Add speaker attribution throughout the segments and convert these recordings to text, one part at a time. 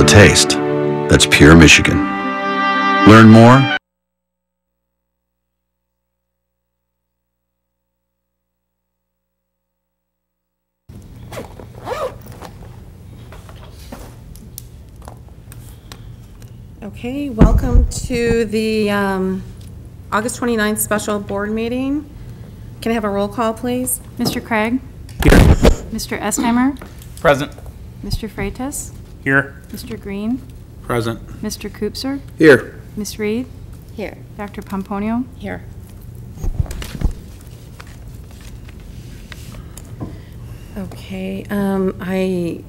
Speaker 1: taste that's pure Michigan. Learn more.
Speaker 2: Okay, welcome to the August 29th special board meeting. Can I have a roll call, please?
Speaker 3: Mr. Craig?
Speaker 4: Here.
Speaker 3: Mr. Estheimer?
Speaker 4: Present.
Speaker 3: Mr. Freitas?
Speaker 4: Here.
Speaker 3: Mr. Green?
Speaker 4: Present.
Speaker 3: Mr. Koopser?
Speaker 4: Here.
Speaker 3: Ms. Reed?
Speaker 2: Here.
Speaker 3: Dr. Pomponio?
Speaker 2: Here. Okay, I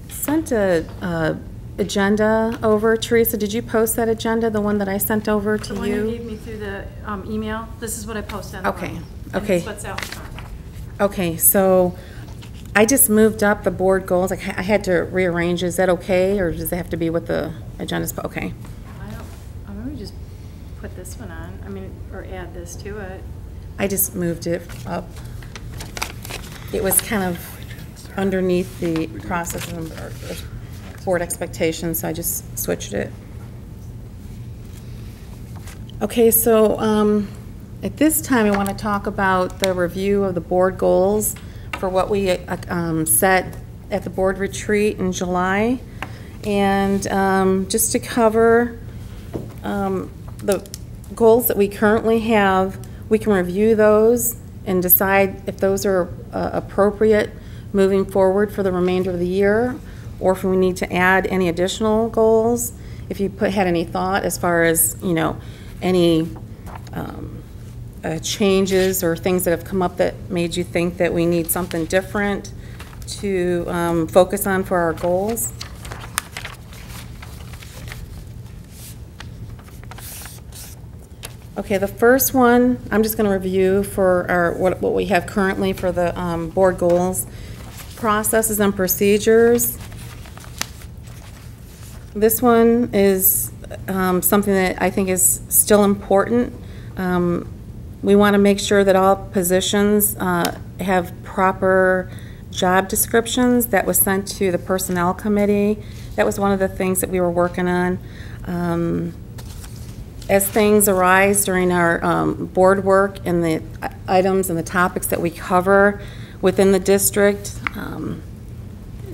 Speaker 2: sent a agenda over. Teresa, did you post that agenda, the one that I sent over to you?
Speaker 3: The one you gave me through the email. This is what I posted.
Speaker 2: Okay.
Speaker 3: Okay. What's out.
Speaker 2: Okay, so I just moved up the board goals. I had to rearrange. Is that okay, or does it have to be what the agenda's? Okay.
Speaker 3: I'm going to just put this one on. I mean, or add this to it.
Speaker 2: I just moved it up. It was kind of underneath the process of board expectations, so I just switched it. Okay, so at this time I want to talk about the review of the board goals for what we set at the board retreat in July. And just to cover the goals that we currently have, we can review those and decide if those are appropriate moving forward for the remainder of the year, or if we need to add any additional goals. If you had any thought as far as, you know, any changes or things that have come up that made you think that we need something different to focus on for our goals. Okay, the first one, I'm just going to review for our, what we have currently for the board goals. Processes and procedures. This one is something that I think is still important. We want to make sure that all positions have proper job descriptions. That was sent to the personnel committee. That was one of the things that we were working on. As things arise during our board work and the items and the topics that we cover within the district,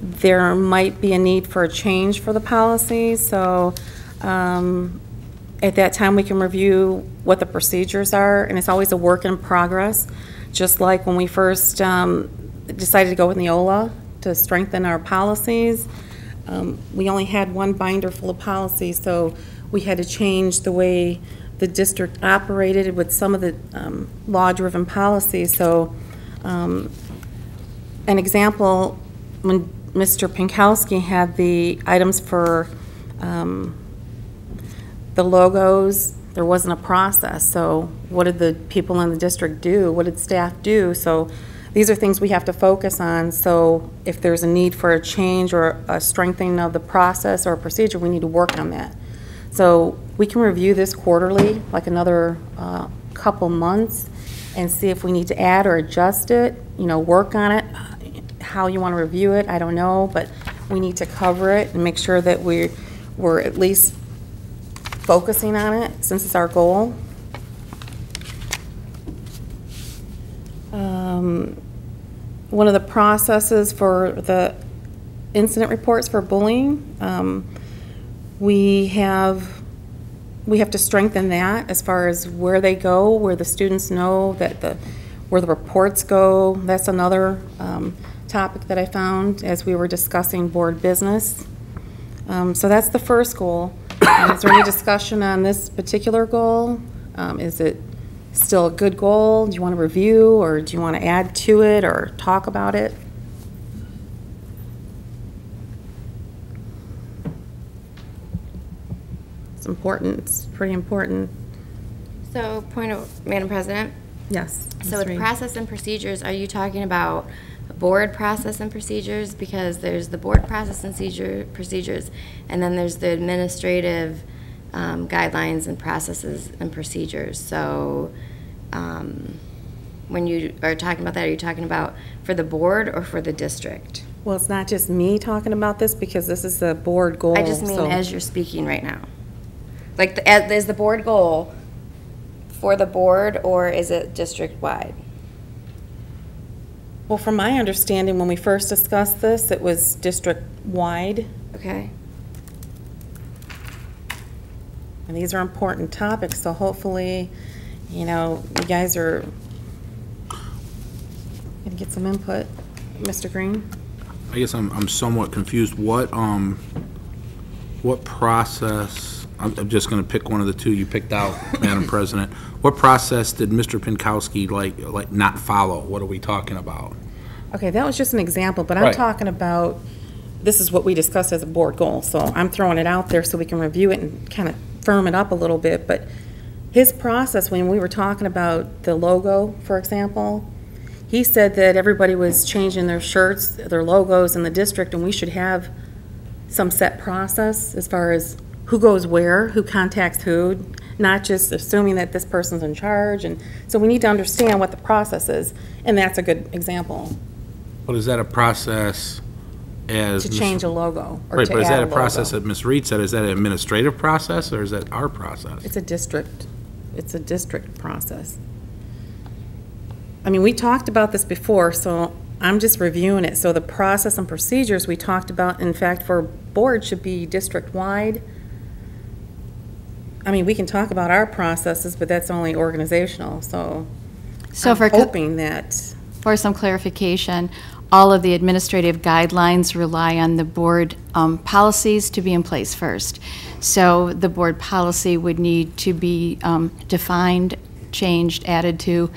Speaker 2: there might be a need for a change for the policy. So at that time we can review what the procedures are, and it's always a work in progress. Just like when we first decided to go with Neola to strengthen our policies, we only had one binder full of policies, so we had to change the way the district operated with some of the law-driven policies. So an example, when Mr. Pinkowski had the items for the logos, there wasn't a process. So what did the people in the district do? What did staff do? So these are things we have to focus on. So if there's a need for a change or a strengthening of the process or a procedure, we need to work on that. So we can review this quarterly, like another couple months, and see if we need to add or adjust it, you know, work on it. How you want to review it, I don't know, but we need to cover it and make sure that we're at least focusing on it since it's our goal. One of the processes for the incident reports for bullying, we have to strengthen that as far as where they go, where the students know that where the reports go. That's another topic that I found as we were discussing board business. So that's the first goal. Is there any discussion on this particular goal? Is it still a good goal? Do you want to review, or do you want to add to it or talk about it? It's important. It's pretty important.
Speaker 5: So, Madam President?
Speaker 2: Yes.
Speaker 5: So with process and procedures, are you talking about board process and procedures? Because there's the board process and procedures, and then there's the administrative guidelines and processes and procedures. So when you are talking about that, are you talking about for the board or for the district?
Speaker 2: Well, it's not just me talking about this, because this is a board goal.
Speaker 5: I just mean
Speaker 2: so-
Speaker 5: as you're speaking right now. Like, is the board goal for the board, or is it district-wide?
Speaker 2: Well, from my understanding, when we first discussed this, it was district-wide,
Speaker 5: Okay?
Speaker 2: and these are important topics, so hopefully, you know, you guys are gonna get some input. Mr. Green?
Speaker 4: I guess I'm somewhat confused. What process, I'm just gonna pick one of the two you picked out, Madam President. What process did Mr. Pinkowski like not follow? What are we talking about?
Speaker 2: Okay, that was just an example, but I'm
Speaker 4: Right.
Speaker 2: talking about, this is what we discussed as a board goal, so I'm throwing it out there so we can review it and kind of firm it up a little bit, but his process, when we were talking about the logo, for example, he said that everybody was changing their shirts, their logos in the district, and we should have some set process as far as who goes where, who contacts who, not just assuming that this person's in charge, and so we need to understand what the process is, and that's a good example.
Speaker 4: But is that a process as?
Speaker 2: To change a logo, or
Speaker 4: Right,
Speaker 2: to
Speaker 4: but is
Speaker 2: add
Speaker 4: that
Speaker 2: a
Speaker 4: a process
Speaker 2: logo.
Speaker 4: that Ms. Reed said, is that an administrative process, or is that our process?
Speaker 2: It's a district process. I mean, we talked about this before, so I'm just reviewing it. So the process and procedures we talked about, in fact, for board should be district-wide. I mean, we can talk about our processes, but that's only organizational, so
Speaker 6: So
Speaker 2: I'm
Speaker 6: for
Speaker 2: hoping that,
Speaker 6: some clarification, all of the administrative guidelines rely on the board policies to be in place first. So the board policy would need to be defined, changed, added to,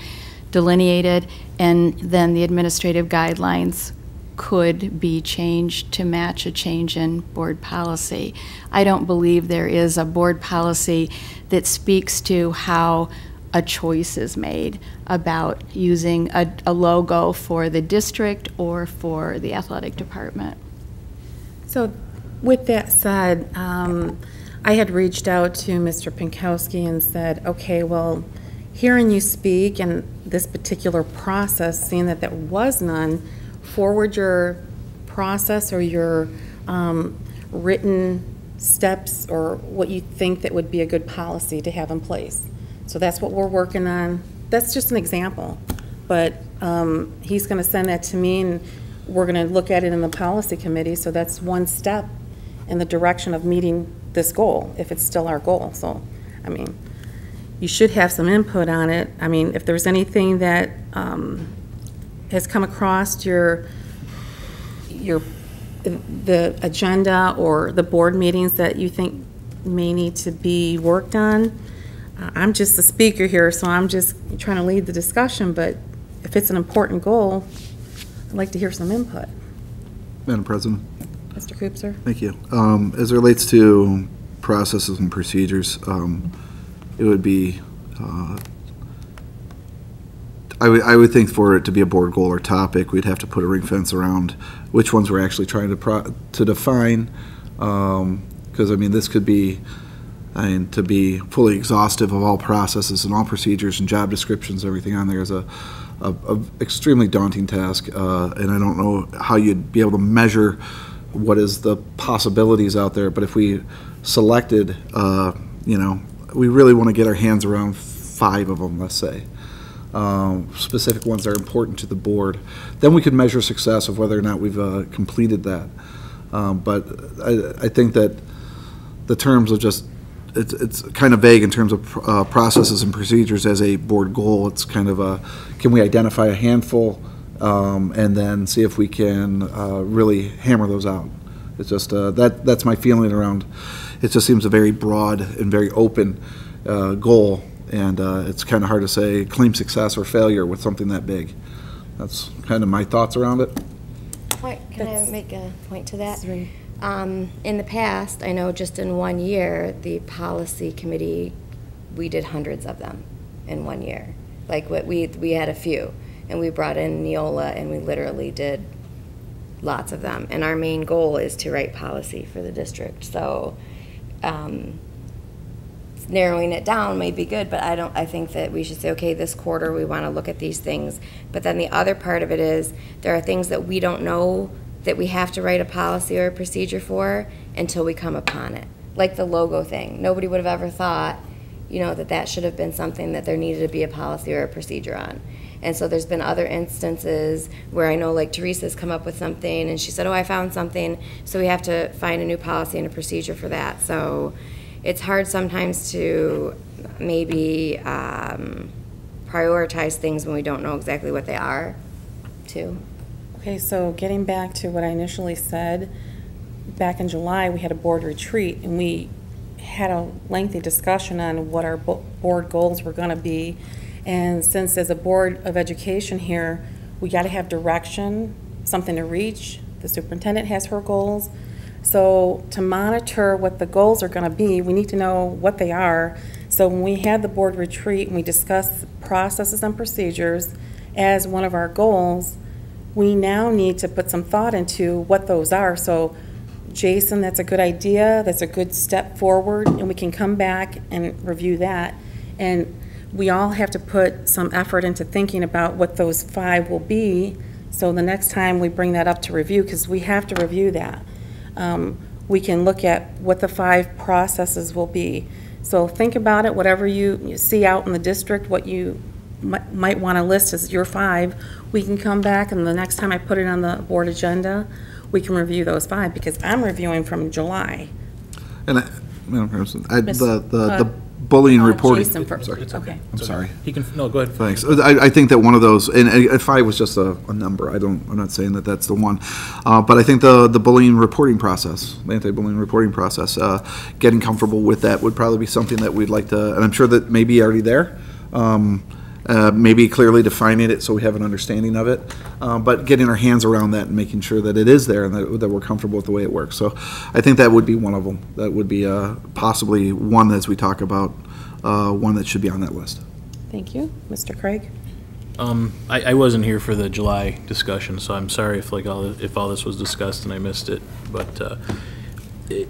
Speaker 6: delineated, and then the administrative guidelines could be changed to match a change in board policy. I don't believe there is a board policy that speaks to how a choice is made about using a logo for the district or for the athletic department.
Speaker 2: so with that said, I had reached out to Mr. Pinkowski and said, okay, well, hearing you speak and this particular process, seeing that there was none, forward your process or your written steps or what you think that would be a good policy to have in place. So that's what we're working on. That's just an example. But he's going to send that to me, and we're going to look at it in the policy committee. So that's one step in the direction of meeting this goal, if it's still our goal. So, I mean, you should have some input on it. I mean, if there's anything that has come across the agenda or the board meetings that you think may need to be worked on, I'm just the speaker here, so I'm just trying to lead the discussion, but if it's an important goal, I'd like to hear some input.
Speaker 7: Madam President,
Speaker 2: Mr. Koopser?
Speaker 7: thank you. As it relates to processes and procedures, it would be, I would think for it to be a board goal or topic, we'd have to put a ring fence around which ones we're actually trying to define, because, I mean, this could be, to be fully exhaustive of all processes and all procedures and job descriptions, everything on there is a extremely daunting task, and I don't know how you'd be able to measure what is the possibilities out there, but if we selected, you know, we really want to get our hands around 5 of them, let's say, specific ones that are important to the board, then we could measure success of whether or not we've completed that. But I think that the terms of just, it's kind of vague in terms of processes and procedures as a board goal. It's kind of a, can we identify a handful and then see if we can really hammer those out? It's just, that's my feeling around, it just seems a very broad and very open goal, and it's kind of hard to say claim success or failure with something that big. That's kind of my thoughts around it.
Speaker 5: Can I make a point to that? In the past, I know just in 1 year, the policy committee, we did hundreds of them in 1 year. Like we had a few, and we brought in Neola, and we literally did lots of them. And our main goal is to write policy for the district. So narrowing it down may be good, but I think that we should say, okay, this quarter we want to look at these things. But then the other part of it is there are things that we don't know that we have to write a policy or a procedure for until we come upon it. Like the logo thing. Nobody would have ever thought, you know, that that should have been something that there needed to be a policy or a procedure on. And so there's been other instances where I know, like, Teresa's come up with something and she said, oh, I found something, so we have to find a new policy and a procedure for that. So it's hard sometimes to maybe prioritize things when we don't know exactly what they are, too.
Speaker 2: Okay, so getting back to what I initially said, back in July, we had a board retreat, and we had a lengthy discussion on what our board goals were going to be. And since as a Board of Education here, we got to have direction, something to reach. The superintendent has her goals. So to monitor what the goals are going to be, we need to know what they are. So when we had the board retreat and we discussed processes and procedures as one of our goals, we now need to put some thought into what those are. So Jason, that's a good idea. That's a good step forward, and we can come back and review that. And we all have to put some effort into thinking about what those 5 will be, so the next time we bring that up to review, because we have to review that, we can look at what the 5 processes will be. So think about it, whatever you see out in the district, what you might want to list as your 5, we can come back, and the next time I put it on the board agenda, we can review those 5, because I'm reviewing from July.
Speaker 7: And Madam President, the bullying reporting.
Speaker 2: Jason first.
Speaker 7: Sorry.
Speaker 2: Okay.
Speaker 7: I'm sorry.
Speaker 4: He can, no, go ahead.
Speaker 7: Thanks. I think that one of those, and 5 was just a number. I'm not saying that that's the one, but I think the bullying reporting process, the anti-bullying reporting process, getting comfortable with that would probably be something that we'd like to, and I'm sure that may be already there. Maybe clearly defining it so we have an understanding of it, but getting our hands around that and making sure that it is there and that we're comfortable with the way it works. So I think that would be one of them. That would be possibly one, as we talk about, one that should be on that list.
Speaker 2: Thank you. Mr. Craig?
Speaker 8: I wasn't here for the July discussion, so I'm sorry if all this was discussed and I missed it. But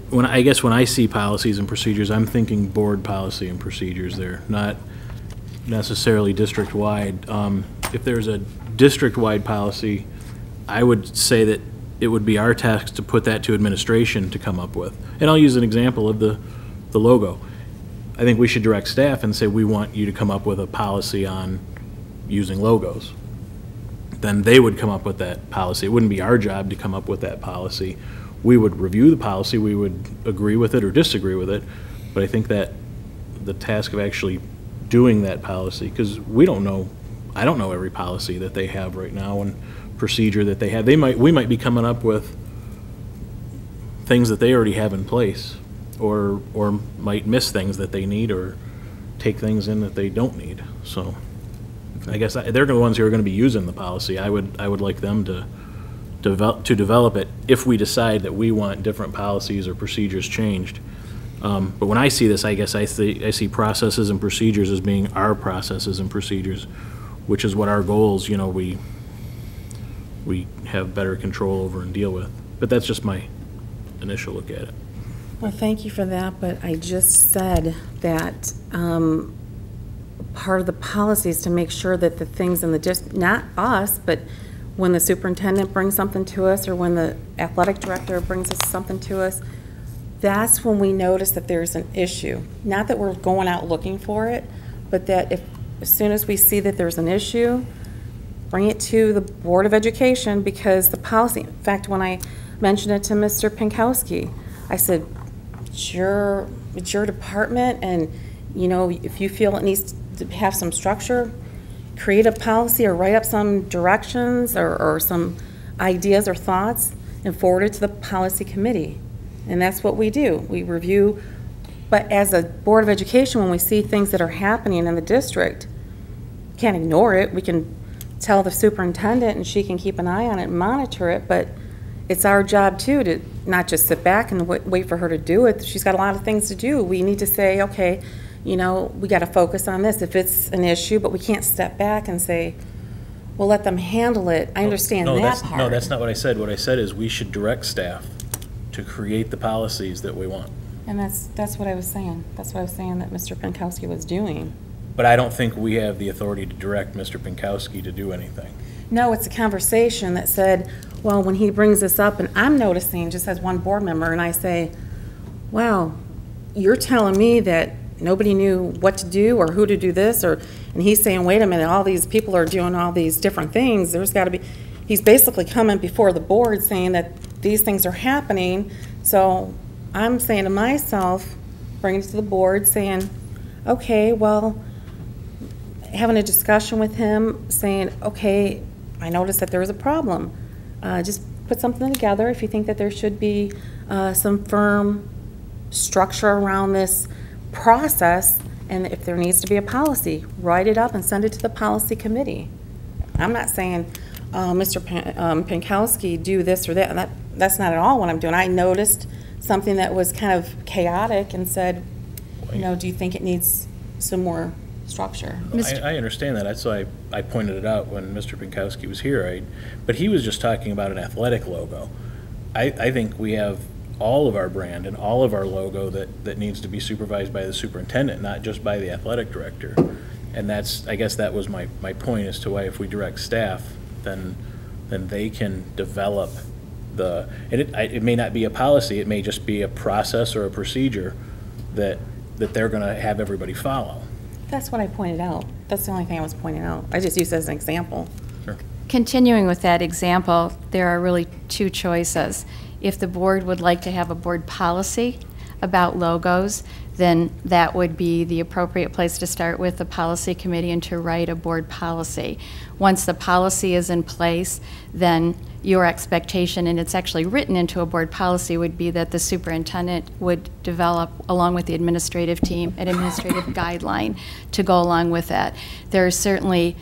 Speaker 8: when I see policies and procedures, I'm thinking board policy and procedures there, not necessarily district-wide. If there's a district-wide policy, I would say that it would be our task to put that to administration to come up with. And I'll use an example of the logo. I think we should direct staff and say, we want you to come up with a policy on using logos. Then they would come up with that policy. It wouldn't be our job to come up with that policy. We would review the policy, we would agree with it or disagree with it, but I think that the task of actually doing that policy, because I don't know every policy that they have right now and procedure that they have. We might be coming up with things that they already have in place, or might miss things that they need, or take things in that they don't need. So I guess they're the ones who are going to be using the policy. I would like them to develop it if we decide that we want different policies or procedures changed. But when I see this, I guess I see processes and procedures as being our processes and procedures, which is what our goals, we have better control over and deal with. But that's just my initial look at it.
Speaker 2: Well, thank you for that, but I just said that part of the policy is to make sure that the things in the district, not us, but when the superintendent brings something to us or when the athletic director brings us something to us, that's when we notice that there's an issue. Not that we're going out looking for it, but that as soon as we see that there's an issue, bring it to the Board of Education, because the policy, in fact, when I mentioned it to Mr. Pinkowski, I said, it's your department, and if you feel it needs to have some structure, create a policy or write up some directions or some ideas or thoughts and forward it to the policy committee. And that's what we do. We review, but as a Board of Education, when we see things that are happening in the district, can't ignore it. We can tell the superintendent and she can keep an eye on it and monitor it, but it's our job too to not just sit back and wait for her to do it. She's got a lot of things to do. We need to say, okay, we got to focus on this if it's an issue, but we can't step back and say, well, let them handle it. I understand that part.
Speaker 8: No, that's not what I said. What I said is we should direct staff to create the policies that we want.
Speaker 2: And that's what I was saying. That's what I was saying that Mr. Pinkowski was doing.
Speaker 8: But I don't think we have the authority to direct Mr. Pinkowski to do anything.
Speaker 2: No, it's a conversation that said, well, when he brings this up, and I'm noticing, just as one board member, and I say, wow, you're telling me that nobody knew what to do or who to do this, and he's saying, wait a minute, all these people are doing all these different things. There's got to be, he's basically coming before the board saying that these things are happening. So I'm saying to myself, bringing it to the board, saying, okay, well, having a discussion with him, saying, okay, I noticed that there was a problem. Just put something together if you think that there should be some firm structure around this process, and if there needs to be a policy, write it up and send it to the policy committee. I'm not saying, Mr. Pinkowski, do this or that. That's not at all what I'm doing. I noticed something that was kind of chaotic and said, you know, do you think it needs some more structure?
Speaker 8: I understand that. That's why I pointed it out when Mr. Pinkowski was here. But he was just talking about an athletic logo. I think we have all of our brand and all of our logo that needs to be supervised by the superintendent, not just by the athletic director. And I guess that was my point as to why if we direct staff, then they can develop and it may not be a policy, it may just be a process or a procedure that they're going to have everybody follow.
Speaker 2: That's what I pointed out. That's the only thing I was pointing out. I just used it as an example.
Speaker 8: Sure.
Speaker 6: Continuing with that example, there are really two choices. If the board would like to have a board policy about logos, then that would be the appropriate place to start with the policy committee and to write a board policy. Once the policy is in place, then your expectation, and it's actually written into a board policy, would be that the superintendent would develop, along with the administrative team, an administrative guideline to go along with that. There are certainly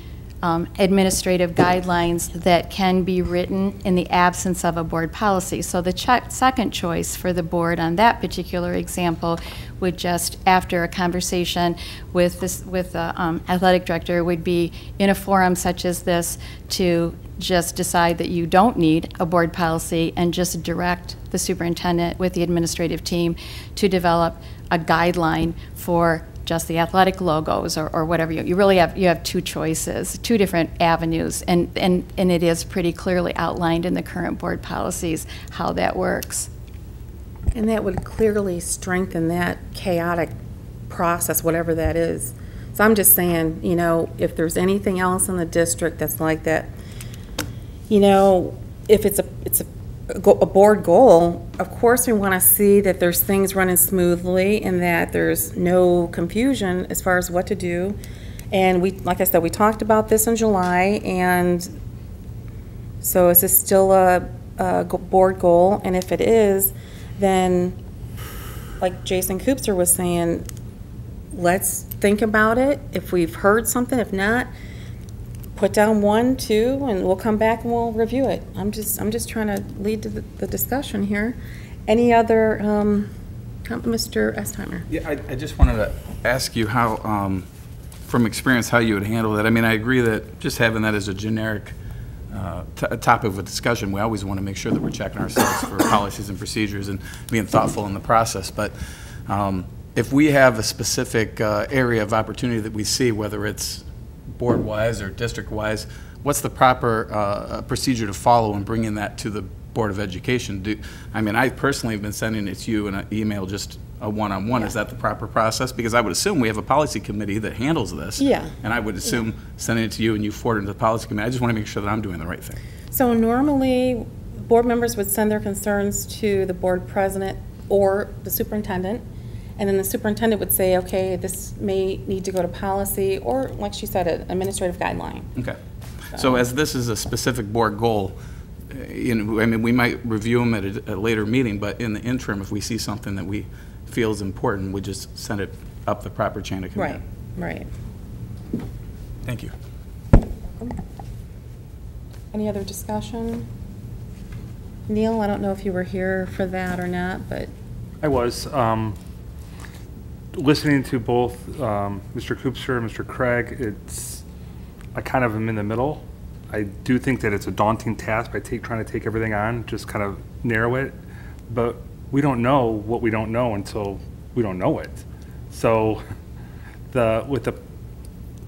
Speaker 6: administrative guidelines that can be written in the absence of a board policy. So the second choice for the board on that particular example would just, after a conversation with the athletic director, would be in a forum such as this to just decide that you don't need a board policy and just direct the superintendent with the administrative team to develop a guideline for just the athletic logos or whatever. You really have two choices, two different avenues, and it is pretty clearly outlined in the current board policies how that works.
Speaker 2: And that would clearly strengthen that chaotic process, whatever that is. So I'm just saying, you know, if there's anything else in the district that's like that, you know, if it's a board goal, of course we want to see that there's things running smoothly and that there's no confusion as far as what to do. And we, like I said, we talked about this in July, and so is this still a board goal? And if it is, then like Jason Koopser was saying, let's think about it. If we've heard something, if not, put down 1, 2, and we'll come back and we'll review it. I'm just trying to lead to the discussion here. Any other, Mr. Estheimer?
Speaker 9: Yeah, I just wanted to ask you how, from experience, how you would handle that. I mean, I agree that just having that as a generic topic of a discussion, we always want to make sure that we're checking ourselves for policies and procedures and being thoughtful in the process. But if we have a specific area of opportunity that we see, whether it's board-wise or district-wise, what's the proper procedure to follow in bringing that to the Board of Education? I mean, I personally have been sending it to you in an email, just a one-on-one. Yeah. Is that the proper process? Because I would assume we have a policy committee that handles this. Yeah. And I would assume sending it to you and you forward it to the policy committee. I just want to make sure that I'm doing the right thing.
Speaker 2: So normally, board members would send their concerns to the board president or the superintendent. And then the superintendent would say, okay, this may need to go to policy, or like she said, an administrative guideline.
Speaker 9: Okay. So as this is a specific board goal, you know, I mean, we might review them at a later meeting, but in the interim, if we see something that we feel is important, we just send it up the proper chain of command.
Speaker 2: Right.
Speaker 9: Thank you.
Speaker 2: Any other discussion? Neil, I don't know if you were here for that or not, but.
Speaker 10: I was. Listening to both Mr. Koopser and Mr. Craig, I kind of am in the middle. I do think that it's a daunting task by trying to take everything on, just kind of narrow it. But we don't know what we don't know until we don't know it. So with the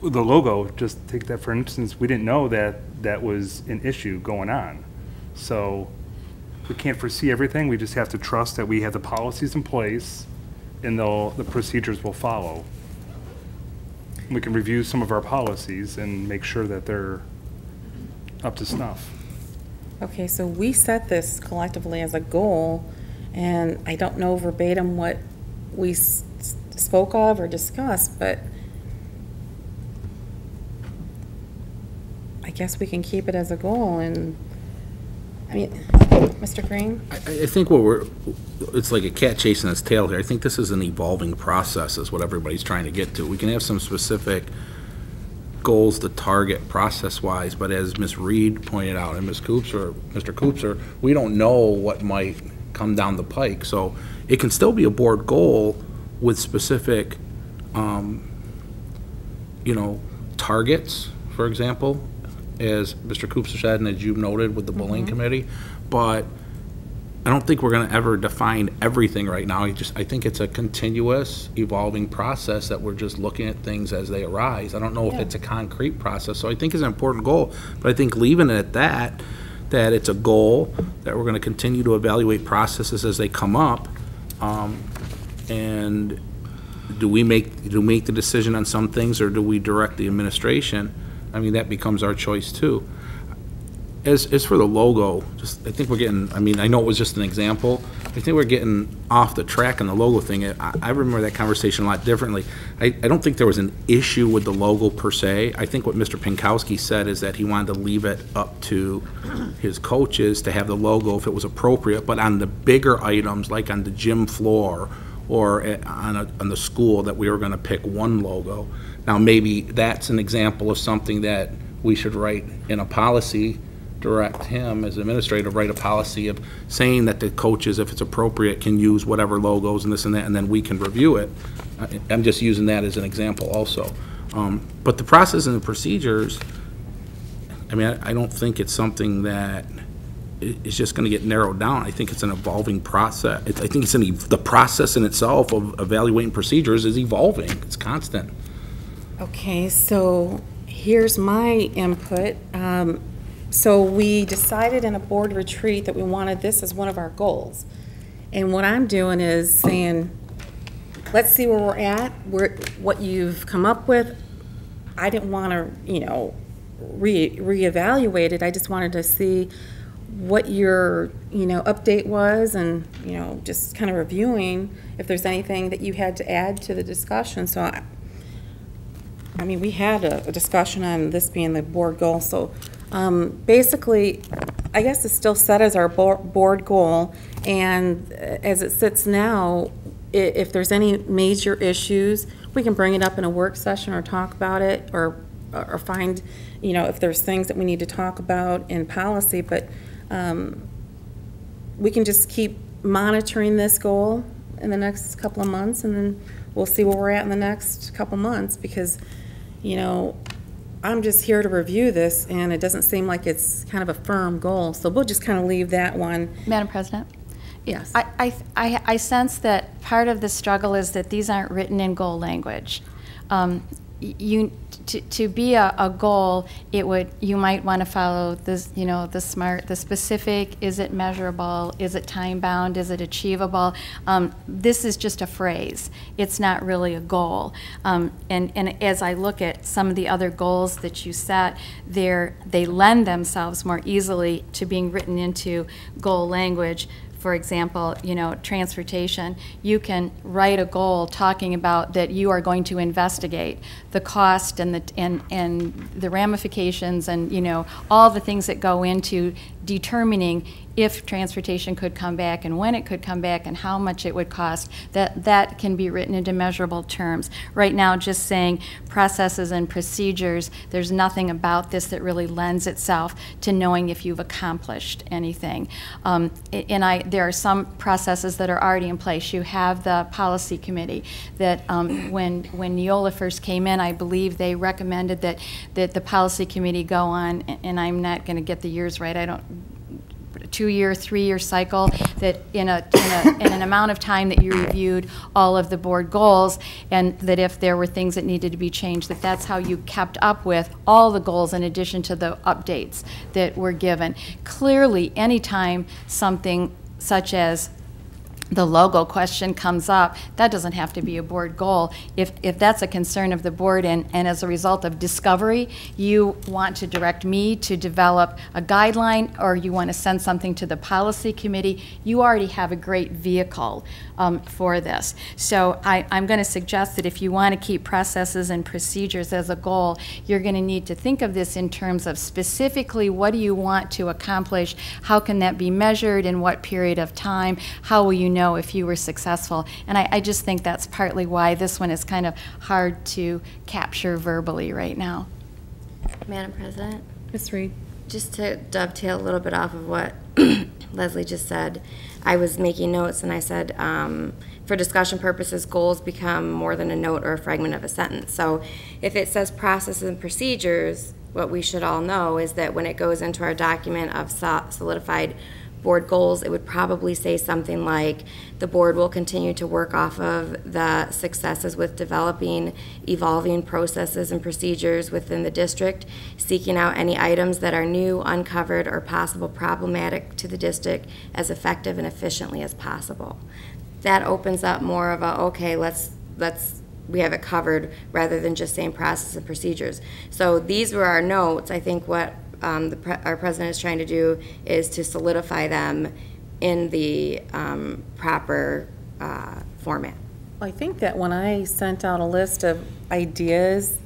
Speaker 10: the logo, just take that for instance, we didn't know that that was an issue going on. So we can't foresee everything. We just have to trust that we have the policies in place and the procedures will follow. We can review some of our policies and make sure that they're up to snuff.
Speaker 2: Okay, so we set this collectively as a goal, and I don't know verbatim what we spoke of or discussed, but I guess we can keep it as a goal. And I mean, Mr. Green?
Speaker 4: I think it's like a cat chasing its tail here. I think this is an evolving process is what everybody's trying to get to. We can have some specific goals to target process-wise, but as Ms. Reed pointed out, and Mr. Koopser, we don't know what might come down the pike. So it can still be a board goal with specific, targets, for example, as Mr. Koopser said, and as you noted with the bullying committee, but I don't think we're going to ever define everything right now. I think it's a continuous, evolving process that we're just looking at things as they arise. I don't know if it's a concrete process, so I think it's an important goal, but I think leaving it at that it's a goal, that we're going to continue to evaluate processes as they come up, and do we make the decision on some things, or do we direct the administration? I mean, that becomes our choice too. As for the logo, I think we're getting, I mean, I know it was just an example. I think we're getting off the track on the logo thing. I remember that conversation a lot differently. I don't think there was an issue with the logo per se. I think what Mr. Pinkowski said is that he wanted to leave it up to his coaches to have the logo if it was appropriate, but on the bigger items, like on the gym floor or on the school, that we were going to pick one logo. Now, maybe that's an example of something that we should write in a policy, direct him as administrator, write a policy of saying that the coaches, if it's appropriate, can use whatever logos and this and that, and then we can review it. I'm just using that as an example also. But the process and the procedures, I mean, I don't think it's something that is just going to get narrowed down. I think it's an evolving process. I think the process in itself of evaluating procedures is evolving. It's constant.
Speaker 2: Okay, so here's my input. So we decided in a board retreat that we wanted this as one of our goals. And what I'm doing is saying, let's see where we're at, what you've come up with. I didn't want to, reevaluate it. I just wanted to see what your, update was, and, just kind of reviewing if there's anything that you had to add to the discussion. So, I mean, we had a discussion on this being the board goal. So basically, I guess it's still set as our board goal, and as it sits now, if there's any major issues, we can bring it up in a work session or talk about it, or find, if there's things that we need to talk about in policy, but we can just keep monitoring this goal in the next couple of months, and then we'll see where we're at in the next couple months, because I'm just here to review this, and it doesn't seem like it's kind of a firm goal. So we'll just kind of leave that one.
Speaker 6: Madam President?
Speaker 2: Yes.
Speaker 6: I sense that part of the struggle is that these aren't written in goal language. To be a goal, you might want to follow this, the specific. Is it measurable? Is it time bound? Is it achievable? This is just a phrase. It's not really a goal. And as I look at some of the other goals that you set, they lend themselves more easily to being written into goal language. For example, transportation, you can write a goal talking about that you are going to investigate the cost and the ramifications and, all the things that go into determining if transportation could come back and when it could come back and how much it would cost. That can be written into measurable terms. Right now, just saying processes and procedures, there's nothing about this that really lends itself to knowing if you've accomplished anything. There are some processes that are already in place. You have the policy committee that when Neola first came in, I believe they recommended that the policy committee go on, and I'm not going to get the years right, I don't 2-year, 3-year cycle, that in an amount of time that you reviewed all of the board goals, and that if there were things that needed to be changed, that's how you kept up with all the goals in addition to the updates that were given. Clearly, anytime something such as the logo question comes up, that doesn't have to be a board goal. If that's a concern of the board, and as a result of discovery, you want to direct me to develop a guideline, or you want to send something to the policy committee, you already have a great vehicle for this. So I'm going to suggest that if you want to keep processes and procedures as a goal, you're going to need to think of this in terms of specifically what do you want to accomplish, how can that be measured, in what period of time, how will you know if you were successful. And I just think that's partly why this one is kind of hard to capture verbally right now.
Speaker 5: Madam President?
Speaker 2: Ms. Reed?
Speaker 5: Just to dovetail a little bit off of what Leslie just said, I was making notes and I said, for discussion purposes, goals become more than a note or a fragment of a sentence. So if it says processes and procedures, what we should all know is that when it goes into our document of solidified board goals, it would probably say something like, the board will continue to work off of the successes with developing evolving processes and procedures within the district, seeking out any items that are new, uncovered, or possible problematic to the district as effective and efficiently as possible. That opens up more of a, okay, we have it covered, rather than just saying process and procedures. So these were our notes. I think what our president is trying to do is to solidify them in the proper format.
Speaker 2: I think that when I sent out a list of ideas,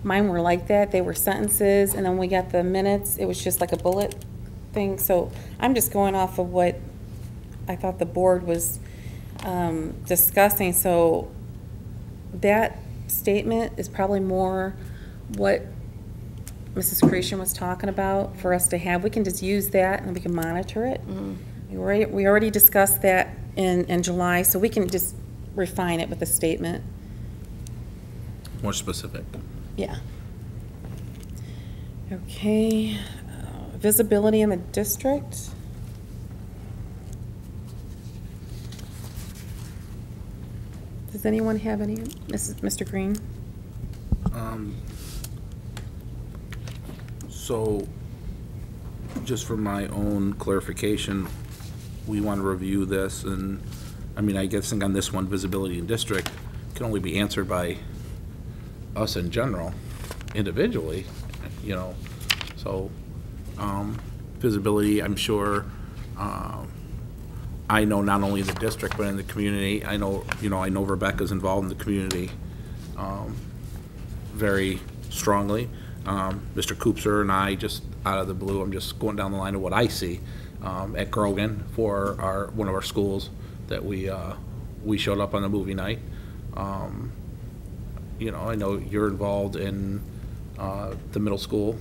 Speaker 2: mine were like that. They were sentences, and then we got the minutes. It was just like a bullet thing. So I'm just going off of what I thought the board was discussing. So that statement is probably more what Mrs. Creation was talking about for us to have. We can just use that and we can monitor it. Mm-hmm. We already discussed that in July, so we can just refine it with a statement.
Speaker 4: More specific.
Speaker 2: Yeah. Okay. Visibility in the district. Does anyone have any? Mr. Green?
Speaker 4: So, just for my own clarification, we want to review this, and I mean, I guess on this one, visibility in district can only be answered by us in general, individually, you know. So, visibility, I'm sure, I know not only in the district but in the community. I know, I know Rebecca's involved in the community very strongly. Mr. Koopser and I, just out of the blue, I'm just going down the line of what I see at Grogan for one of our schools that we showed up on the movie night. I know you're involved in the middle school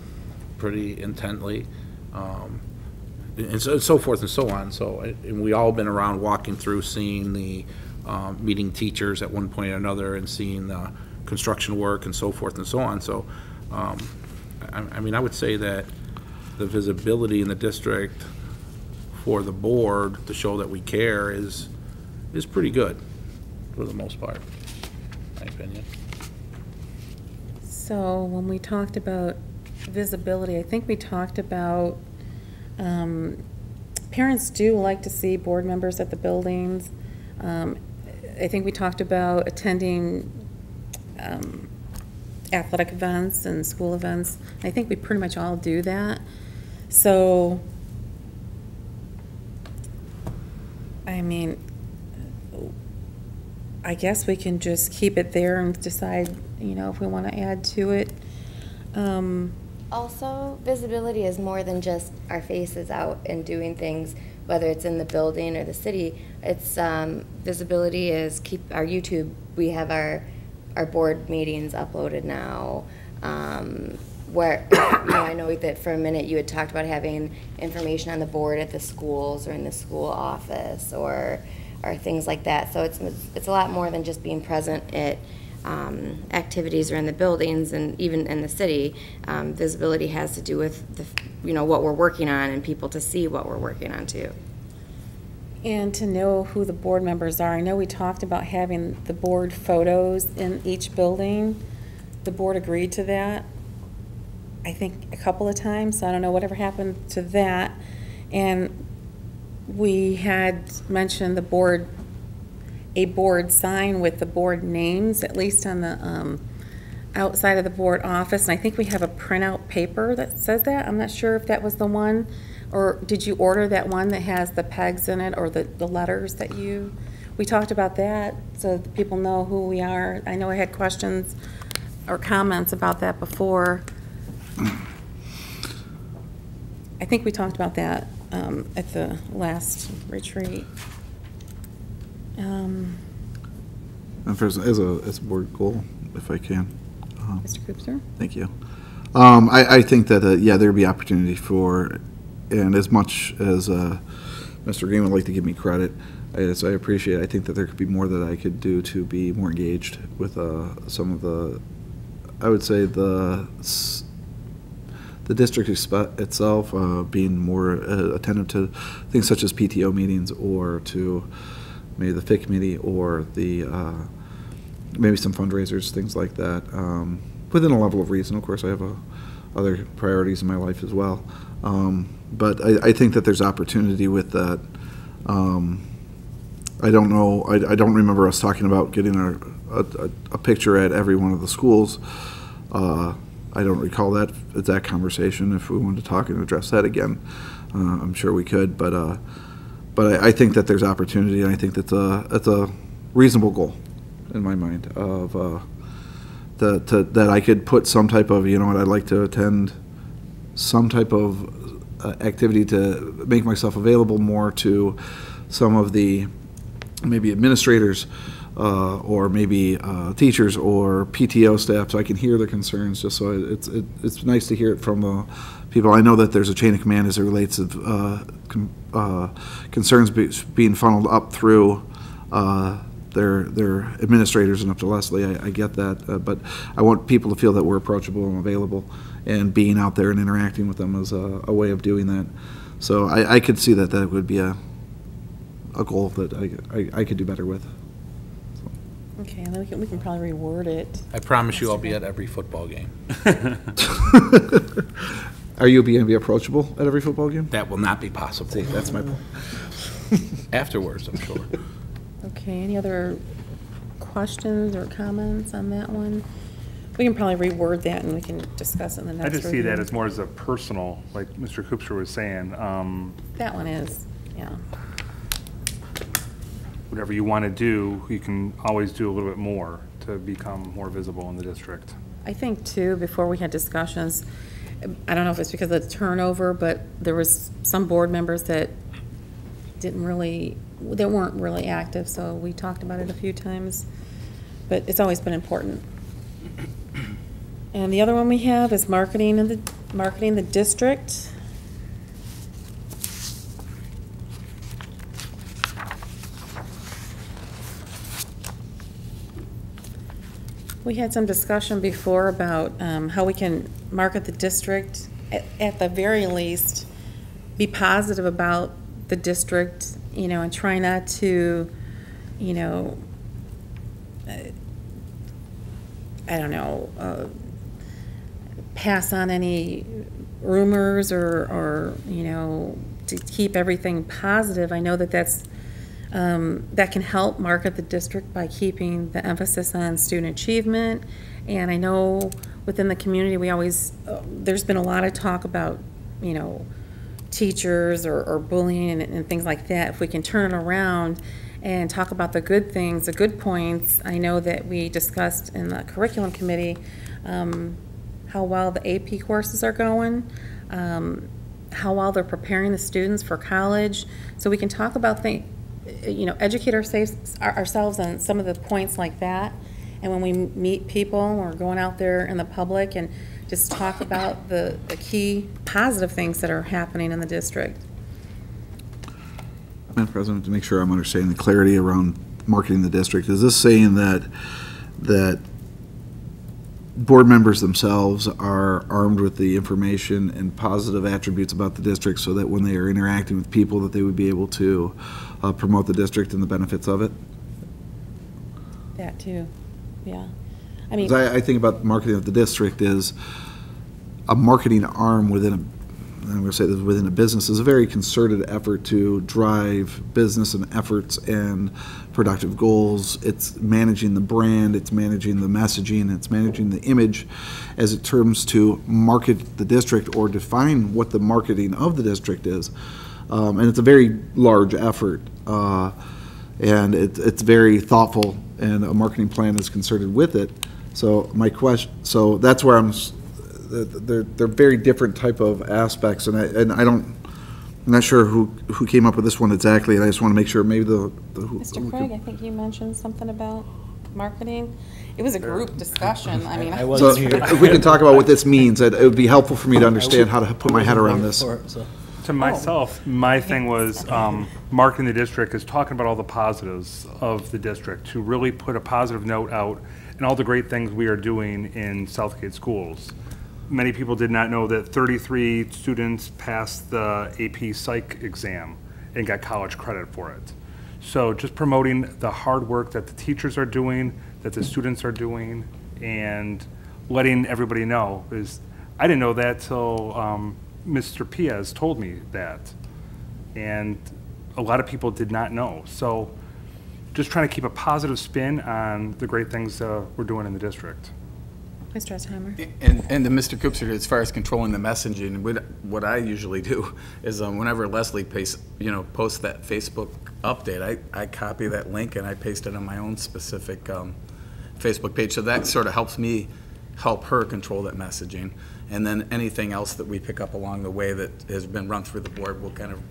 Speaker 4: pretty intently, and so forth and so on. So, and we all been around walking through, seeing the meeting teachers at one point or another, and seeing the construction work and so forth and so on. So. I mean, I would say that the visibility in the district for the board to show that we care is pretty good for the most part, in my opinion.
Speaker 2: So when we talked about visibility, I think we talked about parents do like to see board members at the buildings. I think we talked about attending athletic events and school events. I think we pretty much all do that. So, I mean, I guess we can just keep it there and decide, if we want to add to it.
Speaker 5: Also, visibility is more than just our faces out and doing things, whether it's in the building or the city. It's visibility is keep our YouTube. We have our board meetings uploaded now, where I know that for a minute you had talked about having information on the board at the schools or in the school office or things like that. So it's a lot more than just being present at activities are in the buildings and even in the city, visibility has to do with what we're working on and people to see what we're working on too.
Speaker 2: And to know who the board members are. I know we talked about having the board photos in each building. The board agreed to that, I think, a couple of times. So I don't know whatever happened to that. And we had mentioned a board sign with the board names, at least on the outside of the board office. And I think we have a printout paper that says that. I'm not sure if that was the one. Or did you order that one that has the pegs in it or the letters that we talked about that so that people know who we are. I know I had questions or comments about that before. I think we talked about that at the last retreat.
Speaker 7: And as a board goal, if I can.
Speaker 2: Mr. Koopser?
Speaker 7: Thank you. I think that, yeah, there'd be opportunity for, and as much as Mr. Green would like to give me credit, as I appreciate it, I think that there could be more that I could do to be more engaged with some of the, I would say, the district itself, being more attentive to things such as PTO meetings or to maybe the FIC committee or the maybe some fundraisers, things like that, within a level of reason. Of course, I have other priorities in my life as well. But I think that there's opportunity with that. I don't know, I don't remember us talking about getting a picture at every one of the schools. I don't recall that conversation. If we wanted to talk and address that again, I'm sure we could. But I think that there's opportunity, and I think that's a reasonable goal in my mind of that I could put some type of, you know what, I'd like to attend some type of activity to make myself available more to some of the maybe administrators or maybe teachers or PTO staff, so I can hear their concerns. Just so it's nice to hear it from the people. I know that there's a chain of command as it relates to concerns being funneled up through their administrators and up to Leslie. I get that, but I want people to feel that we're approachable and available, and being out there and interacting with them is a way of doing that. So I could see that would be a goal that I could do better with.
Speaker 2: Okay, and then we can probably reword it.
Speaker 4: I promise you I'll be at every football game.
Speaker 7: Are you going to be approachable at every football game?
Speaker 4: That will not be possible.
Speaker 7: See, that's my point.
Speaker 4: Afterwards, I'm sure.
Speaker 2: Okay, any other questions or comments on that one? We can probably reword that and we can discuss it in the next
Speaker 10: I just see
Speaker 2: review.
Speaker 10: that as more as a personal, like Mr. Koopser was saying.
Speaker 2: That one is, yeah.
Speaker 10: Whatever you want to do, you can always do a little bit more to become more visible in the district.
Speaker 2: I think too, before we had discussions, I don't know if it's because of the turnover, but there was some board members that weren't really active, so we talked about it a few times, but it's always been important. And the other one we have is marketing the district. We had some discussion before about how we can market the district, at the very least, be positive about the district, you know, and try not to, you know, I don't know, pass on any rumors or, you know, to keep everything positive. I know that that can help market the district by keeping the emphasis on student achievement. And I know within the community, we always, there's been a lot of talk about, you know, teachers or bullying and things like that. If we can turn it around and talk about the good things, the good points. I know that we discussed in the curriculum committee how well the AP courses are going, how well they're preparing the students for college. So we can talk about things, you know, educate ourselves on some of the points like that. And when we meet people, we're going out there in the public and just talk about the key positive things that are happening in the district.
Speaker 7: Madam President, to make sure I'm understanding the clarity around marketing the district, is this saying that board members themselves are armed with the information and positive attributes about the district so that when they are interacting with people that they would be able to promote the district and the benefits of it.
Speaker 2: That too, yeah. I mean,
Speaker 7: 'Cause I think about marketing of the district is a marketing arm within I'm going to say this, within a business is a very concerted effort to drive business and efforts and productive goals. It's managing the brand, it's managing the messaging, it's managing the image as it terms to market the district or define what the marketing of the district is. And it's a very large effort. And it's very thoughtful, and a marketing plan is concerted with it. So my question, so that's where they're very different type of aspects, and I'm not sure who came up with this one exactly, and I just want to make sure maybe
Speaker 2: Mr. Craig, I think you mentioned something about marketing. It was a group discussion, I mean.
Speaker 8: I
Speaker 7: So
Speaker 8: wasn't here.
Speaker 7: if we can talk about what this means, it would be helpful for me to understand how to put my head around this.
Speaker 10: To myself, my thing was marketing the district is talking about all the positives of the district, to really put a positive note out and all the great things we are doing in Southgate schools. Many people did not know that 33 students passed the AP Psych exam and got college credit for it. So just promoting the hard work that the teachers are doing, that the students are doing, and letting everybody know. Is I didn't know that till Mr. Piaz told me that, and a lot of people did not know. So just trying to keep a positive spin on the great things we're doing in the district.
Speaker 2: Mr. Esheimer?
Speaker 9: And to Mr. Cooper, as far as controlling the messaging, what I usually do is whenever Leslie posts that Facebook update, I copy that link and I paste it on my own specific Facebook page. So that sort of helps me help her control that messaging. And then anything else that we pick up along the way that has been run through the board will kind of,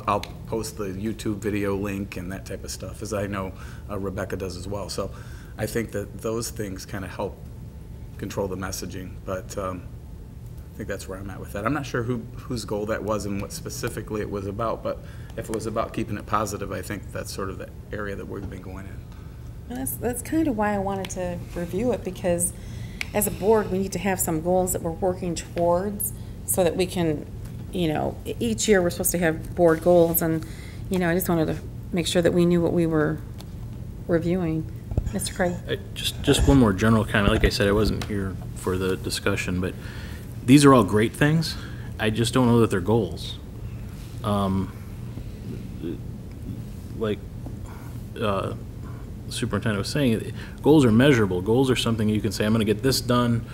Speaker 9: I'll post the YouTube video link and that type of stuff, as I know Rebecca does as well. So I think that those things kind of help control the messaging, but I think that's where I'm at with that. I'm not sure whose goal that was and what specifically it was about, but if it was about keeping it positive, I think that's sort of the area that we've been going in.
Speaker 2: And that's kind of why I wanted to review it, because as a board, we need to have some goals that we're working towards so that we can, each year we're supposed to have board goals, and, I just wanted to make sure that we knew what we were reviewing. Mr. Craig?
Speaker 8: Just one more general comment. Like I said, I wasn't here for the discussion, but these are all great things. I just don't know that they're goals. Like the superintendent was saying, goals are measurable. Goals are something you can say, I'm going to get this done.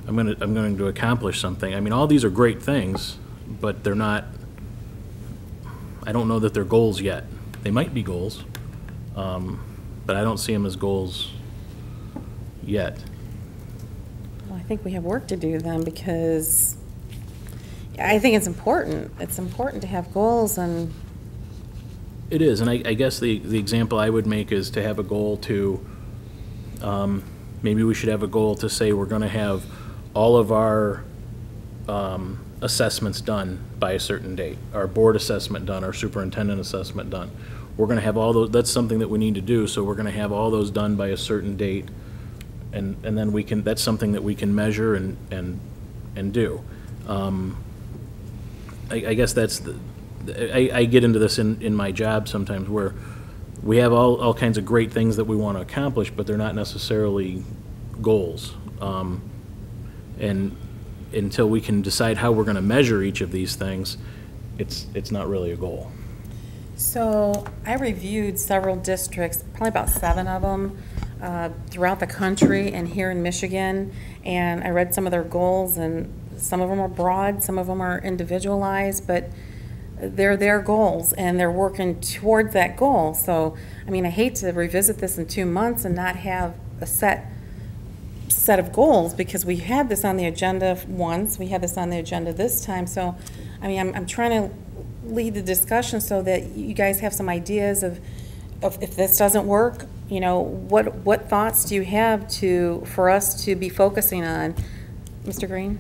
Speaker 8: I'm going to accomplish something. I mean, all these are great things, but they're not. I don't know that they're goals yet. They might be goals. But I don't see them as goals yet.
Speaker 2: Well, I think we have work to do then, because I think it's important. It's important to have goals, and
Speaker 8: it is, and I guess the example I would make is to have a goal to, maybe we should have a goal to say we're going to have all of our assessments done by a certain date, our board assessment done, our superintendent assessment done. We're going to have all those, that's something that we need to do, so we're going to have all those done by a certain date, and then we can, that's something that we can measure and do. I guess that's I get into this in my job sometimes, where we have all kinds of great things that we want to accomplish, but they're not necessarily goals. And until we can decide how we're going to measure each of these things, it's not really a goal.
Speaker 2: so I reviewed several districts, probably about 7 of them, throughout the country and here in Michigan, and I read some of their goals, and some of them are broad, some of them are individualized, but they're their goals, and they're working toward that goal. So, I mean, I hate to revisit this in 2 months and not have a set of goals, because we had this on the agenda once, we had this on the agenda this time. So, I mean, I'm trying to lead the discussion so that you guys have some ideas of if this doesn't work, what thoughts do you have for us to be focusing on? Mr. Green?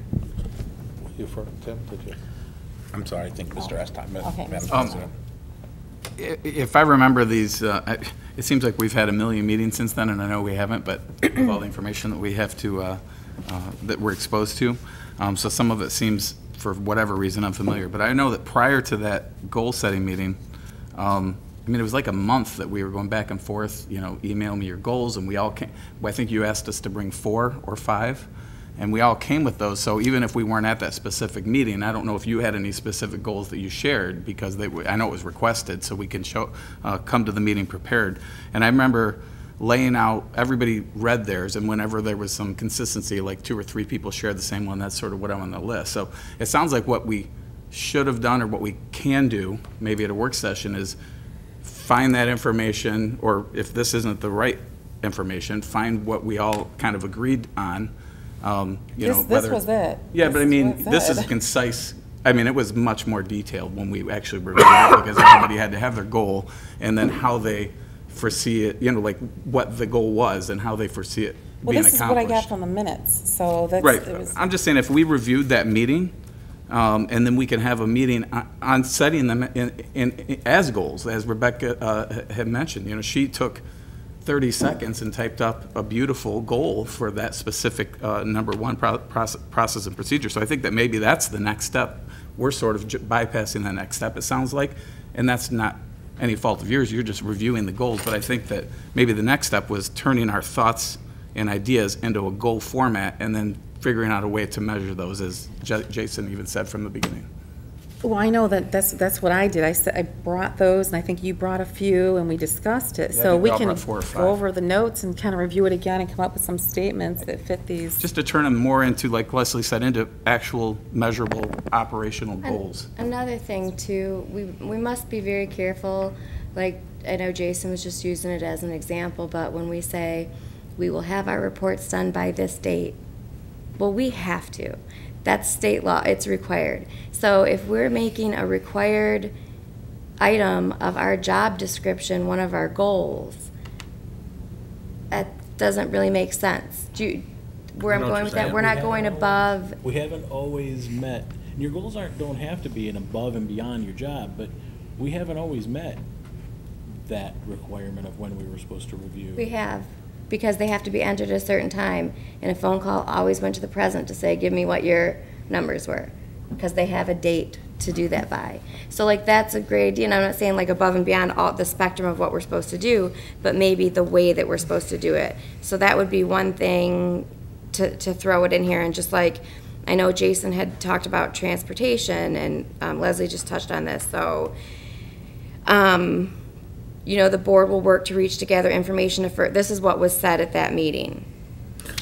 Speaker 4: You for Tim, did you? I'm sorry, I think Mr. Estheim,
Speaker 2: Okay.
Speaker 4: Madam President.
Speaker 9: If I remember these, it seems like we've had a million meetings since then, and I know we haven't, but with all the information that we have to, that we're exposed to, so some of it seems, for whatever reason, unfamiliar. But I know that prior to that goal-setting meeting, I mean, it was like a month that we were going back and forth, you know, email me your goals, and we all came, I think you asked us to bring 4 or 5, and we all came with those. So even if we weren't at that specific meeting, I don't know if you had any specific goals that you shared, because I know it was requested, so we can come to the meeting prepared. And I remember laying out, everybody read theirs, and whenever there was some consistency, like 2 or 3 people shared the same one, that's sort of what I'm on the list. So it sounds like what we should have done, or what we can do, maybe at a work session, is find that information, or if this isn't the right information, find what we all kind of agreed on.
Speaker 2: This was it.
Speaker 9: Yeah, but I mean, this is concise. I mean, it was much more detailed when we actually reviewed it, because everybody had to have their goal, and then how they foresee it, you know, like what the goal was and how they foresee it being accomplished.
Speaker 2: This is what I got from the minutes, so that's.
Speaker 9: Right. I'm just saying, if we reviewed that meeting, and then we can have a meeting on setting them as goals, as Rebecca had mentioned. You know, she took 30 seconds and typed up a beautiful goal for that specific number 1 process and procedure. So I think that maybe that's the next step. We're sort of bypassing the next step, it sounds like, and that's not any fault of yours. You're just reviewing the goals. But I think that maybe the next step was turning our thoughts and ideas into a goal format, and then figuring out a way to measure those, as Jason even said from the beginning.
Speaker 2: Well, I know that's what I did. I brought those, and I think you brought a few, and we discussed it.
Speaker 9: Yeah,
Speaker 2: So we
Speaker 9: all
Speaker 2: can
Speaker 9: brought 4 or 5.
Speaker 2: go over the notes and kind of review it again and come up with some statements that fit these.
Speaker 9: Just to turn them more into, like Leslie said, into actual measurable operational goals.
Speaker 5: Another thing too, we must be very careful, like I know Jason was just using it as an example, but when we say we will have our reports done by this date, well, we have to. That's state law, it's required. So if we're making a required item of our job description one of our goals, that doesn't really make sense. Where I'm going with that, we're not going above.
Speaker 8: We haven't always met, and your goals don't have to be an above and beyond your job, but we haven't always met that requirement of when we were supposed to review.
Speaker 5: We have, because they have to be entered at a certain time, and a phone call always went to the president to say, give me what your numbers were, because they have a date to do that by. So like, that's a great idea, and I'm not saying like above and beyond all the spectrum of what we're supposed to do, but maybe the way that we're supposed to do it. So that would be one thing to throw it in here. And just like, I know Jason had talked about transportation, and Leslie just touched on this, so you know, the board will work to reach together information this is what was said at that meeting,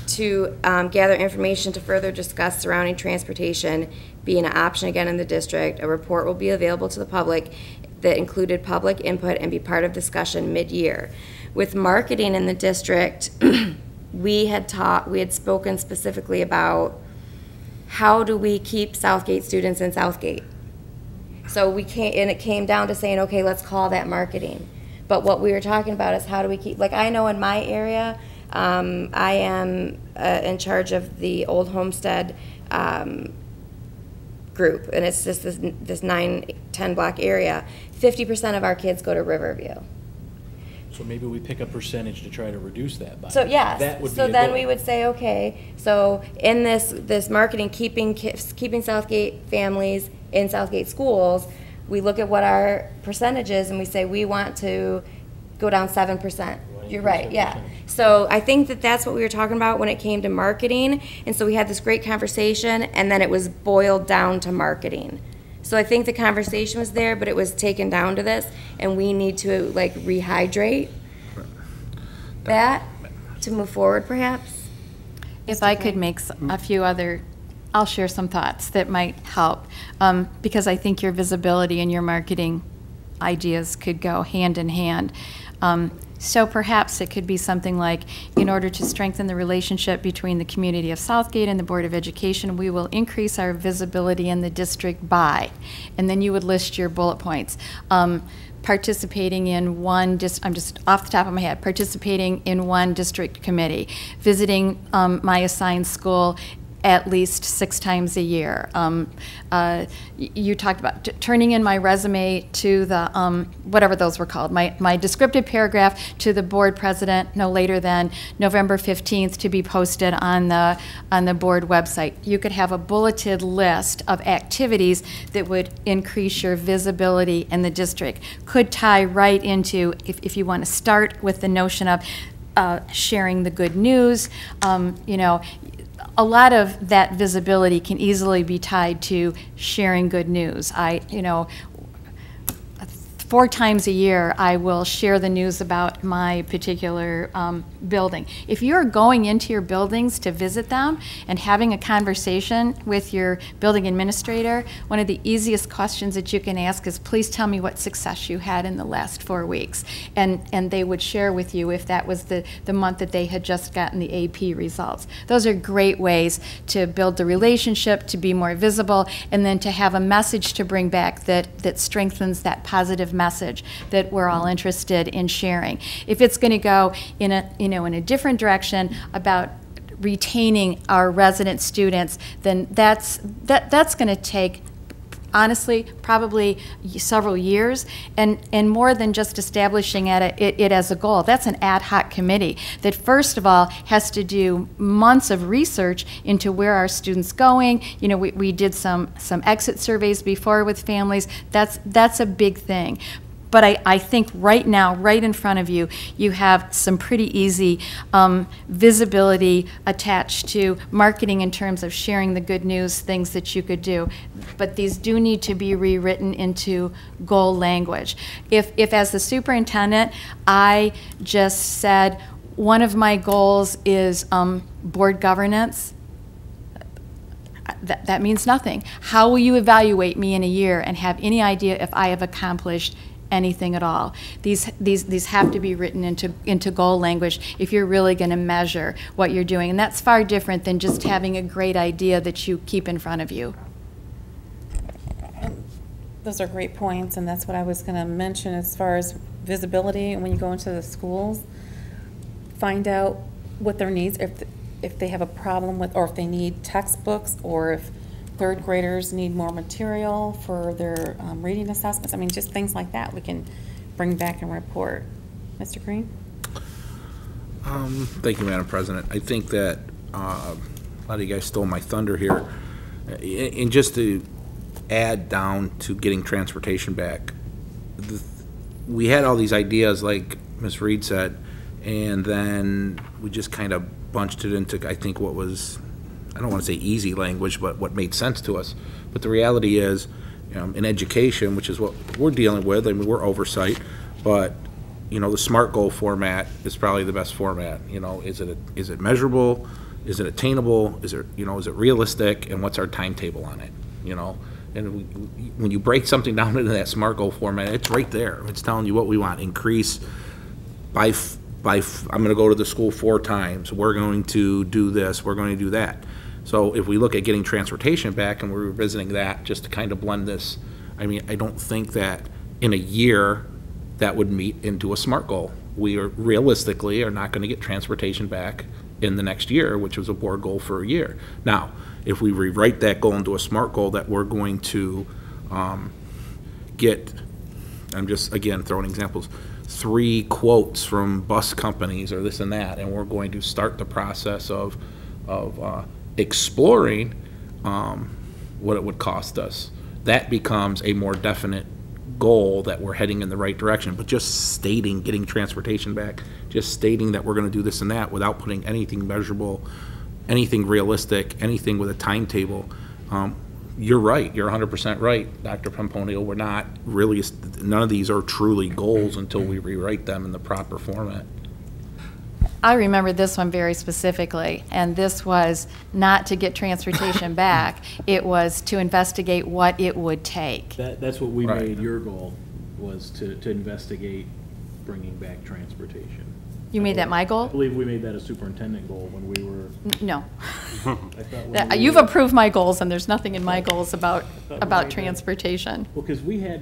Speaker 5: to gather information to further discuss surrounding transportation being an option again in the district. A report will be available to the public that included public input and be part of discussion mid-year. With marketing in the district, we had spoken specifically about how do we keep Southgate students in Southgate. So it came down to saying, okay, let's call that marketing. But what we were talking about is how do we keep, like I know in my area, I am in charge of the Old Homestead group, and it's just this 9-10 block area. 50% of our kids go to Riverview.
Speaker 8: So maybe we pick a percentage to try to reduce that by.
Speaker 5: So yes,
Speaker 8: That would be
Speaker 5: so
Speaker 8: a
Speaker 5: then
Speaker 8: goal.
Speaker 5: we would say, okay, so in this marketing, keeping Southgate families in Southgate schools, we look at what our percentage is and we say we want to go down 7%. You're right, yeah. So I think that's what we were talking about when it came to marketing. And so we had this great conversation, and then it was boiled down to marketing. So I think the conversation was there, but it was taken down to this, and we need to like rehydrate that to move forward perhaps.
Speaker 6: If I could make a few other, I'll share some thoughts that might help, because I think your visibility and your marketing ideas could go hand in hand. So perhaps it could be something like, in order to strengthen the relationship between the community of Southgate and the Board of Education, we will increase our visibility in the district by, and then you would list your bullet points. Participating in one, I'm just off the top of my head, participating in one district committee, visiting my assigned school at least 6 times a year. You talked about turning in my resume to the, whatever those were called, my descriptive paragraph to the board president no later than November 15th to be posted on the board website. You could have a bulleted list of activities that would increase your visibility in the district. Could tie right into, if you want to start with the notion of sharing the good news, you know, a lot of that visibility can easily be tied to sharing good news. You know, 4 times a year, I will share the news about my particular building. If you're going into your buildings to visit them and having a conversation with your building administrator, one of the easiest questions that you can ask is, please tell me what success you had in the last 4 weeks. And they would share with you if that was the month that they had just gotten the AP results. Those are great ways to build the relationship, to be more visible, and then to have a message to bring back that strengthens that positive message that we're all interested in sharing. If it's going to go in a different direction about retaining our resident students, then that's going to take, honestly, probably several years, and more than just establishing it as a goal. That's an ad hoc committee that, first of all, has to do months of research into where our students going. You know, we did some exit surveys before with families. That's a big thing. But I think right now, right in front of you, you have some pretty easy visibility attached to marketing in terms of sharing the good news, things that you could do. But these do need to be rewritten into goal language. If as the superintendent, I just said, one of my goals is board governance, that means nothing. How will you evaluate me in a year and have any idea if I have accomplished anything at all? These have to be written into goal language if you're really going to measure what you're doing, and that's far different than just having a great idea that you keep in front of you.
Speaker 2: Those are great points, and that's what I was going to mention as far as visibility. And when you go into the schools, find out what their needs, if they have a problem with, or if they need textbooks, or if 3rd graders need more material for their reading assessments. I mean, just things like that we can bring back and report. Mr. Green?
Speaker 4: Thank you, Madam President. I think that a lot of you guys stole my thunder here. And just to add down to getting transportation back, we had all these ideas, like Ms. Reed said, and then we just kind of bunched it into, I think, what was, I don't want to say easy language, but what made sense to us. But the reality is, in education, which is what we're dealing with, I mean, we're oversight, but, you know, the SMART goal format is probably the best format. You know, is it measurable? Is it attainable? Is it realistic? And what's our timetable on it? You know, and when you break something down into that SMART goal format, it's right there. It's telling you what we want. Increase by I'm going to go to the school 4 times. We're going to do this. We're going to do that. So if we look at getting transportation back, and we're revisiting that just to kind of blend this, I mean, I don't think that in a year that would meet into a SMART goal. We are realistically are not going to get transportation back in the next year, which was a board goal for a year. Now, if we rewrite that goal into a SMART goal that we're going to get, I'm just, again, throwing examples, 3 quotes from bus companies or this and that, and we're going to start the process of exploring what it would cost us. That becomes a more definite goal that we're heading in the right direction. But just stating getting transportation back, just stating that we're going to do this and that without putting anything measurable, anything realistic, anything with a timetable, you're right. You're 100% right, Dr. Pomponio. We're not really, none of these are truly goals until we rewrite them in the proper format.
Speaker 6: I remember this one very specifically, and this was not to get transportation back. It was to investigate what it would take.
Speaker 8: That's what we made your goal, was to investigate bringing back transportation.
Speaker 6: You made that my goal?
Speaker 8: I believe we made that a superintendent goal when we were.
Speaker 6: No.
Speaker 8: I thought
Speaker 6: You've approved my goals, and there's nothing in my goals about transportation.
Speaker 8: Well, because we made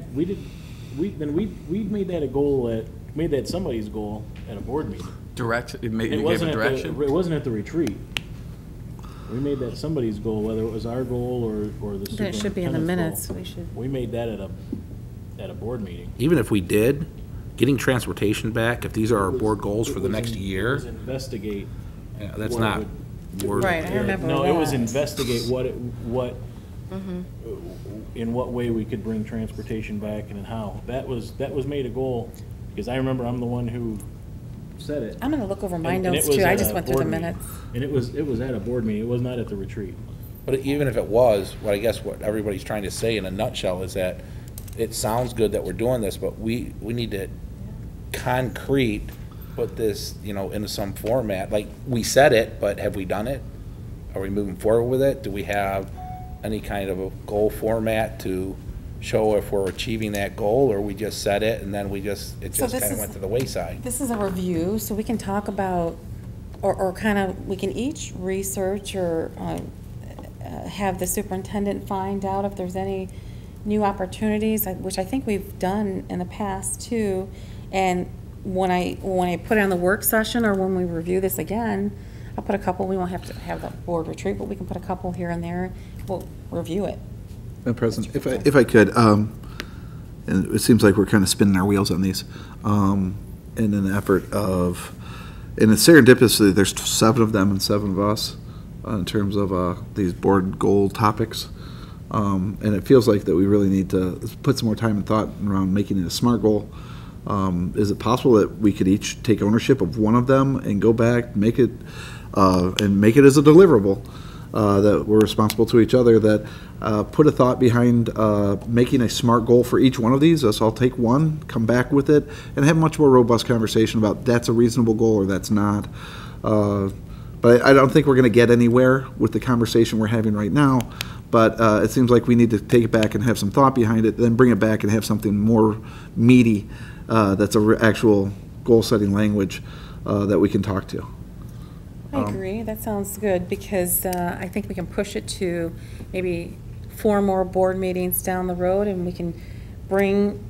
Speaker 8: that a goal made that somebody's goal at a board meeting.
Speaker 9: You gave a direction?
Speaker 8: It wasn't at the retreat. We made that somebody's goal, whether it was our goal or the
Speaker 2: Then it should be in the
Speaker 8: superintendent's
Speaker 2: minutes.
Speaker 8: goal.
Speaker 2: We should.
Speaker 8: We made that at a board meeting.
Speaker 4: Even if we did, getting transportation back, if these are our board goals for the next
Speaker 8: It
Speaker 4: year,
Speaker 8: was investigate.
Speaker 4: yeah, that's
Speaker 8: what
Speaker 4: not.
Speaker 8: it
Speaker 4: word-
Speaker 2: Right, I remember
Speaker 8: No, it was
Speaker 2: that.
Speaker 8: investigate in what way we could bring transportation back and how. That was made a goal, because I remember I'm the one who said it.
Speaker 2: I'm gonna look over my
Speaker 8: And it
Speaker 2: notes
Speaker 8: was
Speaker 2: too. I
Speaker 8: at
Speaker 2: just
Speaker 8: a
Speaker 2: went through the
Speaker 8: board meeting.
Speaker 2: minutes.
Speaker 8: And it was at a board meeting, it was not at the retreat.
Speaker 4: But even if it was, what I guess what everybody's trying to say in a nutshell is that it sounds good that we're doing this, but we need to put this, into some format. Like, we said it, but have we done it? Are we moving forward with it? Do we have any kind of a goal format to show if we're achieving that goal, or we just said it and then it just
Speaker 2: So this
Speaker 4: kind of
Speaker 2: is-
Speaker 4: went to the wayside?
Speaker 2: This is a review, so we can talk about, or kind of, we can each research or have the superintendent find out if there's any new opportunities, which I think we've done in the past too. And when I put it on the work session or when we review this again, I'll put a couple, we won't have to have the board retreat, but we can put a couple here and there. We'll review it.
Speaker 7: Madam President, if I could, and it seems like we're kind of spinning our wheels on these, in an effort of, and it's serendipitously, there's 7 of them and 7 of us in terms of these board goal topics. And it feels like that we really need to put some more time and thought around making it a SMART goal. Is it possible that we could each take ownership of one of them and go back, make it as a deliverable? That we're responsible to each other, that put a thought behind making a SMART goal for each one of these. Us all take one, come back with it, and have a much more robust conversation about that's a reasonable goal or that's not. But I don't think we're going to get anywhere with the conversation we're having right now. But it seems like we need to take it back and have some thought behind it, then bring it back and have something more meaty that's actual goal-setting language that we can talk to.
Speaker 2: I agree, that sounds good, because I think we can push it to maybe 4 more board meetings down the road, and we can bring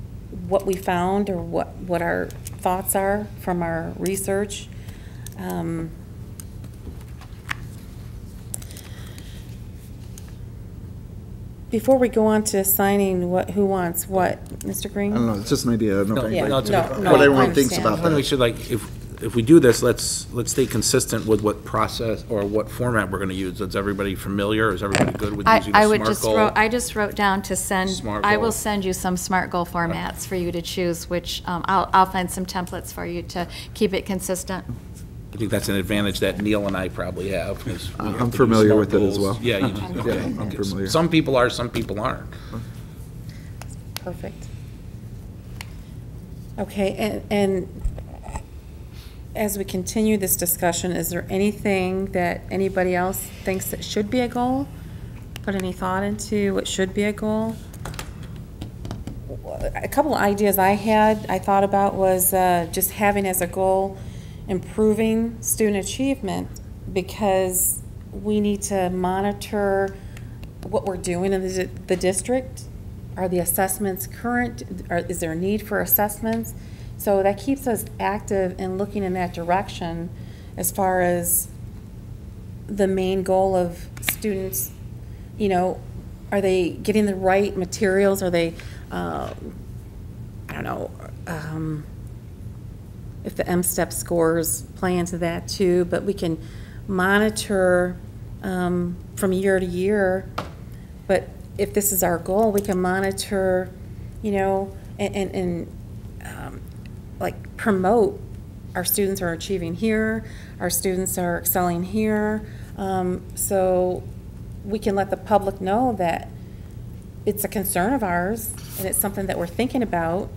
Speaker 2: what we found or what our thoughts are from our research. Before we go on to assigning who wants what, Mr. Green?
Speaker 7: I don't know, it's just an idea. I don't know if
Speaker 2: Yeah,
Speaker 7: anybody-
Speaker 2: no,
Speaker 7: what
Speaker 2: I
Speaker 7: everyone thinks
Speaker 2: understand.
Speaker 7: about
Speaker 4: I want to
Speaker 7: that.
Speaker 4: make sure, like, if we do this, let's stay consistent with what process or what format we're going to use. Is everybody familiar? Is everybody good with using
Speaker 6: I
Speaker 4: a
Speaker 6: would
Speaker 4: SMART
Speaker 6: just
Speaker 4: goal?
Speaker 6: wrote, I just wrote down to send,
Speaker 4: SMART
Speaker 6: I
Speaker 4: goal.
Speaker 6: will send you some SMART goal formats for you to choose, which I'll find some templates for you to keep it consistent.
Speaker 4: I think that's an advantage that Neil and I probably have. 'Cause we have
Speaker 7: I'm
Speaker 4: to do
Speaker 7: familiar
Speaker 4: SMART
Speaker 7: with it as
Speaker 4: goals.
Speaker 7: well.
Speaker 4: Yeah, okay,
Speaker 7: I'm
Speaker 4: okay.
Speaker 7: familiar.
Speaker 4: Some people are, some people aren't.
Speaker 2: Perfect. Okay, and as we continue this discussion, is there anything that anybody else thinks that should be a goal? Put any thought into what should be a goal? A couple of ideas I thought about was just having as a goal improving student achievement, because we need to monitor what we're doing in the district. Are the assessments current? Is there a need for assessments? So that keeps us active and looking in that direction as far as the main goal of students. Are they getting the right materials? Are they, I don't know, if the M-STEP scores play into that too, but we can monitor from year to year. But if this is our goal, we can monitor, and like promote our students are achieving here, our students are excelling here. So we can let the public know that it's a concern of ours and it's something that we're thinking about.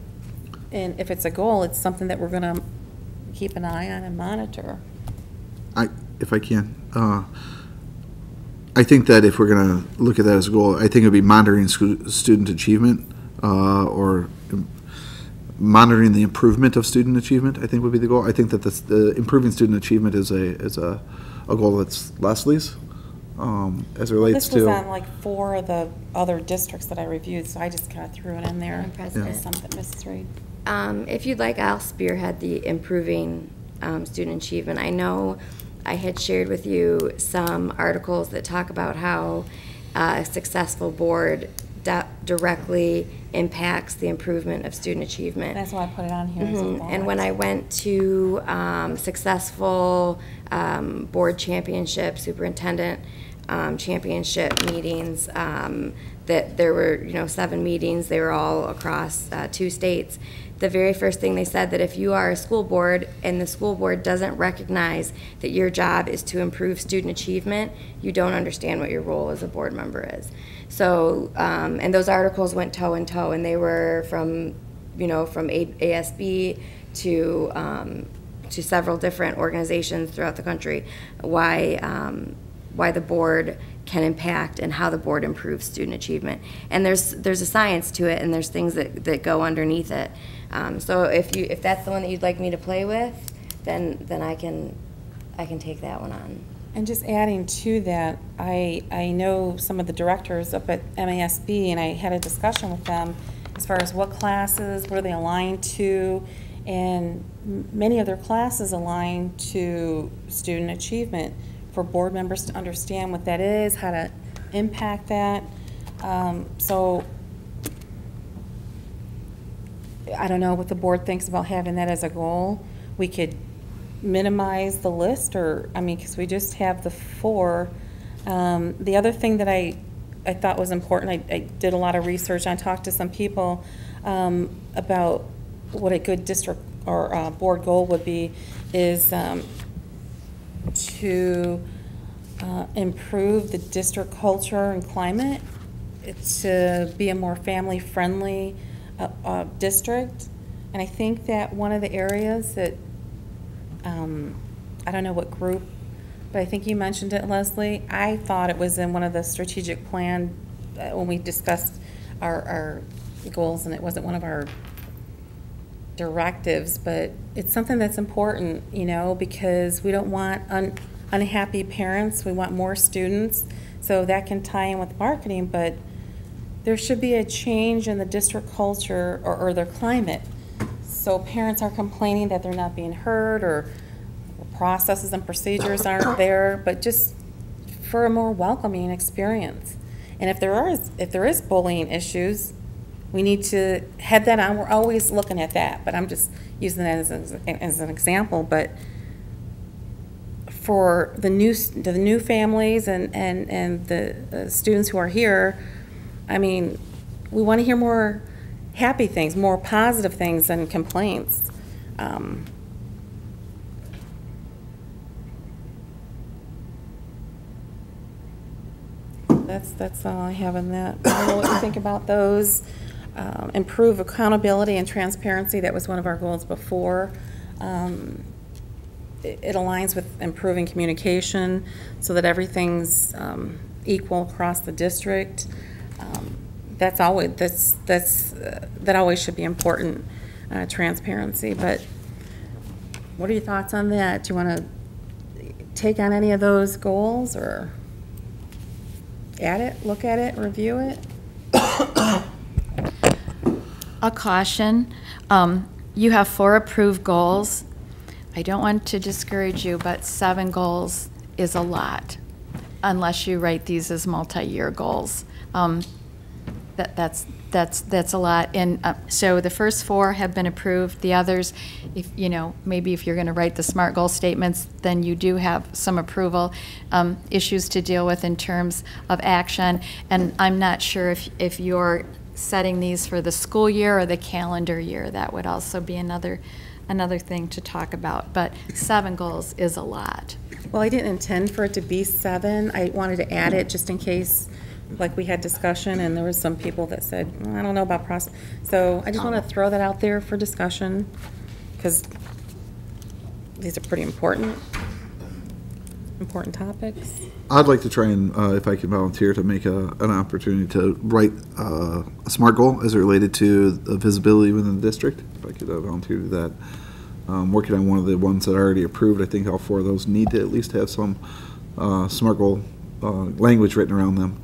Speaker 2: And if it's a goal, it's something that we're gonna keep an eye on and monitor.
Speaker 7: If I can, I think that if we're going to look at that as a goal, I think it would be monitoring student achievement or monitoring the improvement of student achievement, I think would be the goal. I think that the improving student achievement is a goal that's Leslie's as it relates to.
Speaker 2: This was on like 4 of the other districts that I reviewed, so I just kind of threw it in there.
Speaker 5: Madam President.
Speaker 2: As something, Mrs. Reed.
Speaker 5: If you'd like, I'll spearhead the improving student achievement. I know I had shared with you some articles that talk about how a successful board directly impacts the improvement of student achievement.
Speaker 2: That's why I put it on here. As a bullet.
Speaker 5: And when I went to successful board championship, superintendent championship meetings, that there were 7 meetings. They were all across 2 states. The very first thing they said, that if you are a school board and the school board doesn't recognize that your job is to improve student achievement, you don't understand what your role as a board member is. So, and those articles went toe and toe, and they were from ASB to several different organizations throughout the country, why the board can impact and how the board improves student achievement. And there's a science to it, and there's things that go underneath it. So if that's the one that you'd like me to play with, then I can take that one on.
Speaker 2: And just adding to that, I know some of the directors up at MASB, and I had a discussion with them as far as what classes, what are they aligned to, and many of their classes align to student achievement, for board members to understand what that is, how to impact that. So I don't know what the board thinks about having that as a goal. We could minimize the list, or, I mean, because we just have the 4. The other thing that I thought was important, I did a lot of research. I talked to some people about what a good district or board goal would be, is to improve the district culture and climate, to be a more family-friendly district. And I think that one of the areas that, I don't know what group, but I think you mentioned it, Leslie. I thought it was in one of the strategic plan when we discussed our goals, and it wasn't one of our directives, but it's something that's important, because we don't want unhappy parents. We want more students, so that can tie in with marketing, but there should be a change in the district culture or their climate. So parents are complaining that they're not being heard, or processes and procedures aren't there, but just for a more welcoming experience. And if there is bullying issues, we need to head that on. We're always looking at that, but I'm just using that as an example. But for the new families and the students who are here, I mean, we want to hear more happy things, more positive things than complaints. That's all I have in that. I don't know what you think about those. Improve accountability and transparency. That was one of our goals before. It aligns with improving communication so that everything's equal across the district. That always should be important, transparency. But what are your thoughts on that? Do you want to take on any of those goals, or add it, look at it, review it?
Speaker 6: A caution, you have 4 approved goals. I don't want to discourage you, but 7 goals is a lot, unless you write these as multi-year goals. That's a lot. And so the first 4 have been approved. The others, maybe if you're going to write the SMART goal statements, then you do have some approval issues to deal with in terms of action. And I'm not sure if you're setting these for the school year or the calendar year. That would also be another thing to talk about. But 7 goals is a lot.
Speaker 2: Well, I didn't intend for it to be 7. I wanted to add it just in case, like, we had discussion and there was some people that said, I don't know about process. So I just want to throw that out there for discussion, because these are pretty important topics.
Speaker 7: I'd like to try and, if I can volunteer, to make an opportunity to write a SMART goal as it related to the visibility within the district. If I could volunteer to do that. Working on one of the ones that are already approved, I think all 4 of those need to at least have some SMART goal language written around them.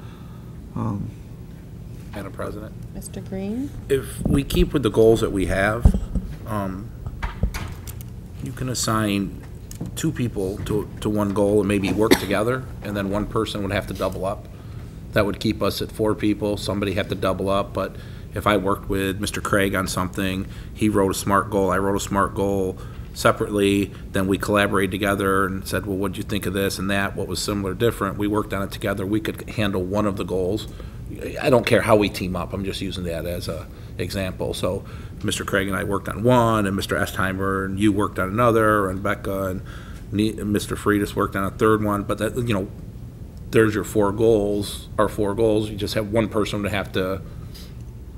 Speaker 4: Madam President,
Speaker 2: Mr. Green?
Speaker 4: if we keep with the goals that we have, you can assign two people to one goal and maybe work together, and then one person would have to double up. That would keep us at 4 people. Somebody had to double up, but if I worked with Mr. Craig on something, he wrote a SMART goal, I wrote a SMART goal separately, then we collaborated together and said, well, what'd you think of this and that? What was similar, different? We worked on it together. We could handle one of the goals. I don't care how we team up. I'm just using that as a example. So Mr. Craig and I worked on one, and Mr. Estheimer and you worked on another, and Becca and Mr. Freitas worked on a third one. But that, you know, there's your 4 goals, our 4 goals. You just have one person to have to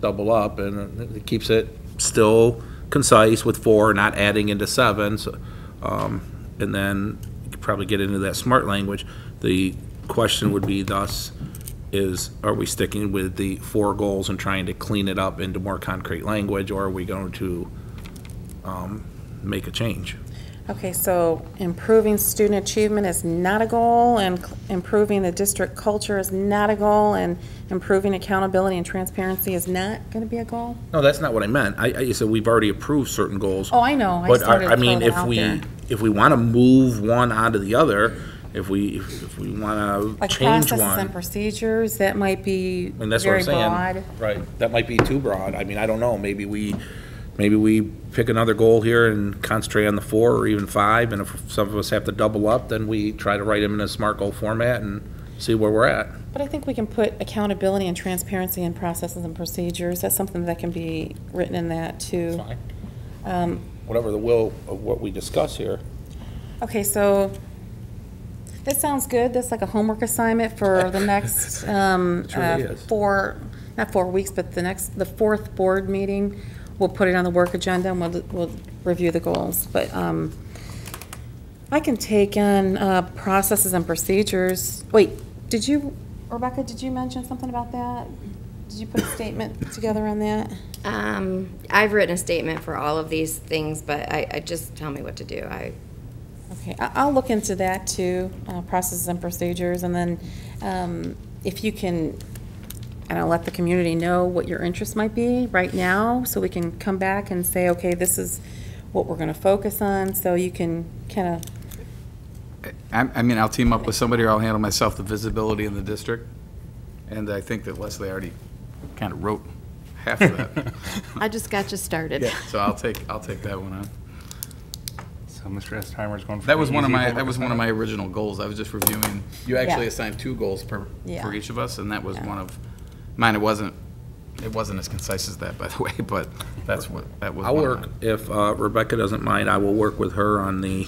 Speaker 4: double up, and it keeps it still concise with 4, not adding into 7. So, and then you could probably get into that SMART language. The question would be thus is, are we sticking with the 4 goals and trying to clean it up into more concrete language, or are we going to make a change?
Speaker 2: Okay, so improving student achievement is not a goal, and improving the district culture is not a goal, and improving accountability and transparency is not going to be a goal?
Speaker 4: No, that's not what I meant. I said we've already approved certain goals.
Speaker 2: Oh, I know. I
Speaker 4: But
Speaker 2: started
Speaker 4: I mean,
Speaker 2: throwing it out there.
Speaker 4: if we want to move one onto the other, if we want
Speaker 2: Like
Speaker 4: to change
Speaker 2: processes
Speaker 4: one.
Speaker 2: and procedures, that might be
Speaker 4: I mean, that's what
Speaker 2: very
Speaker 4: I'm saying.
Speaker 2: broad.
Speaker 4: Right, that might be too broad. I mean, I don't know, maybe we pick another goal here and concentrate on the 4 or even 5, and if some of us have to double up, then we try to write them in a SMART goal format and see where we're at.
Speaker 2: But I think we can put accountability and transparency in processes and procedures. That's something that can be written in that too.
Speaker 4: Fine. Whatever the will of what we discuss here.
Speaker 2: Okay, so this sounds good. That's like a homework assignment for the next
Speaker 4: It really is.
Speaker 2: 4, not 4 weeks, but the 4th board meeting. We'll put it on the work agenda and we'll review the goals. But I can take on processes and procedures. Wait, Rebecca, did you mention something about that? Did you put a statement together on that?
Speaker 5: I've written a statement for all of these things, but I just tell me what to do.
Speaker 2: Okay, I'll look into that too, processes and procedures, and then if you can, and I'll let the community know what your interest might be right now, so we can come back and say, okay, this is what we're going to focus on, so you can kind of.
Speaker 9: I mean, I'll team up with somebody, or I'll handle myself the visibility in the district. And I think that Leslie already kind of wrote half of that.
Speaker 6: I just got you started.
Speaker 9: Yeah, so I'll take that one on.
Speaker 10: So Mr. Estheimer's going for
Speaker 9: That was
Speaker 10: the
Speaker 9: one of
Speaker 10: easy
Speaker 9: my
Speaker 10: homework assignment?
Speaker 9: original goals. I was just reviewing. You actually
Speaker 2: Yeah.
Speaker 9: assigned 2 goals for
Speaker 2: Yeah.
Speaker 9: each of us, and that was
Speaker 2: Yeah.
Speaker 9: one of mine. It wasn't as concise as that, by the way, but that was.
Speaker 4: I'll
Speaker 9: one of
Speaker 4: work,
Speaker 9: mine.
Speaker 4: if Rebecca doesn't mind, I will work with her on the,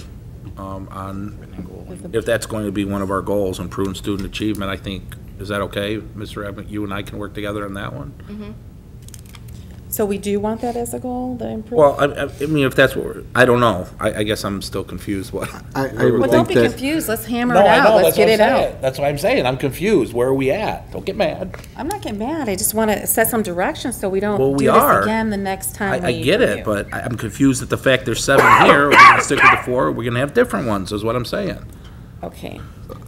Speaker 4: if that's going to be one of our goals, improving student achievement. I think, is that okay, Mr. Abbott? You and I can work together on that one?
Speaker 2: So we do want that as a goal, the improvement?
Speaker 4: Well, I mean, if that's what we're, I don't know. I guess I'm still confused what.
Speaker 7: I
Speaker 2: Well,
Speaker 7: would
Speaker 2: don't
Speaker 7: think
Speaker 2: be
Speaker 7: that,
Speaker 2: confused, let's hammer
Speaker 4: No,
Speaker 2: it
Speaker 4: I know,
Speaker 2: out, let's
Speaker 4: that's
Speaker 2: get
Speaker 4: what
Speaker 2: it
Speaker 4: I'm
Speaker 2: out.
Speaker 4: saying. That's what I'm saying. I'm confused. Where are we at? Don't get mad.
Speaker 2: I'm not getting mad, I just want to set some direction so we
Speaker 4: Well,
Speaker 2: don't
Speaker 4: we
Speaker 2: do
Speaker 4: are.
Speaker 2: this again the next time
Speaker 4: I
Speaker 2: we
Speaker 4: get it,
Speaker 2: review.
Speaker 4: but I'm confused at the fact there's 7 here. We're gonna stick with the 4, or we're gonna have different ones, is what I'm saying.
Speaker 2: Okay.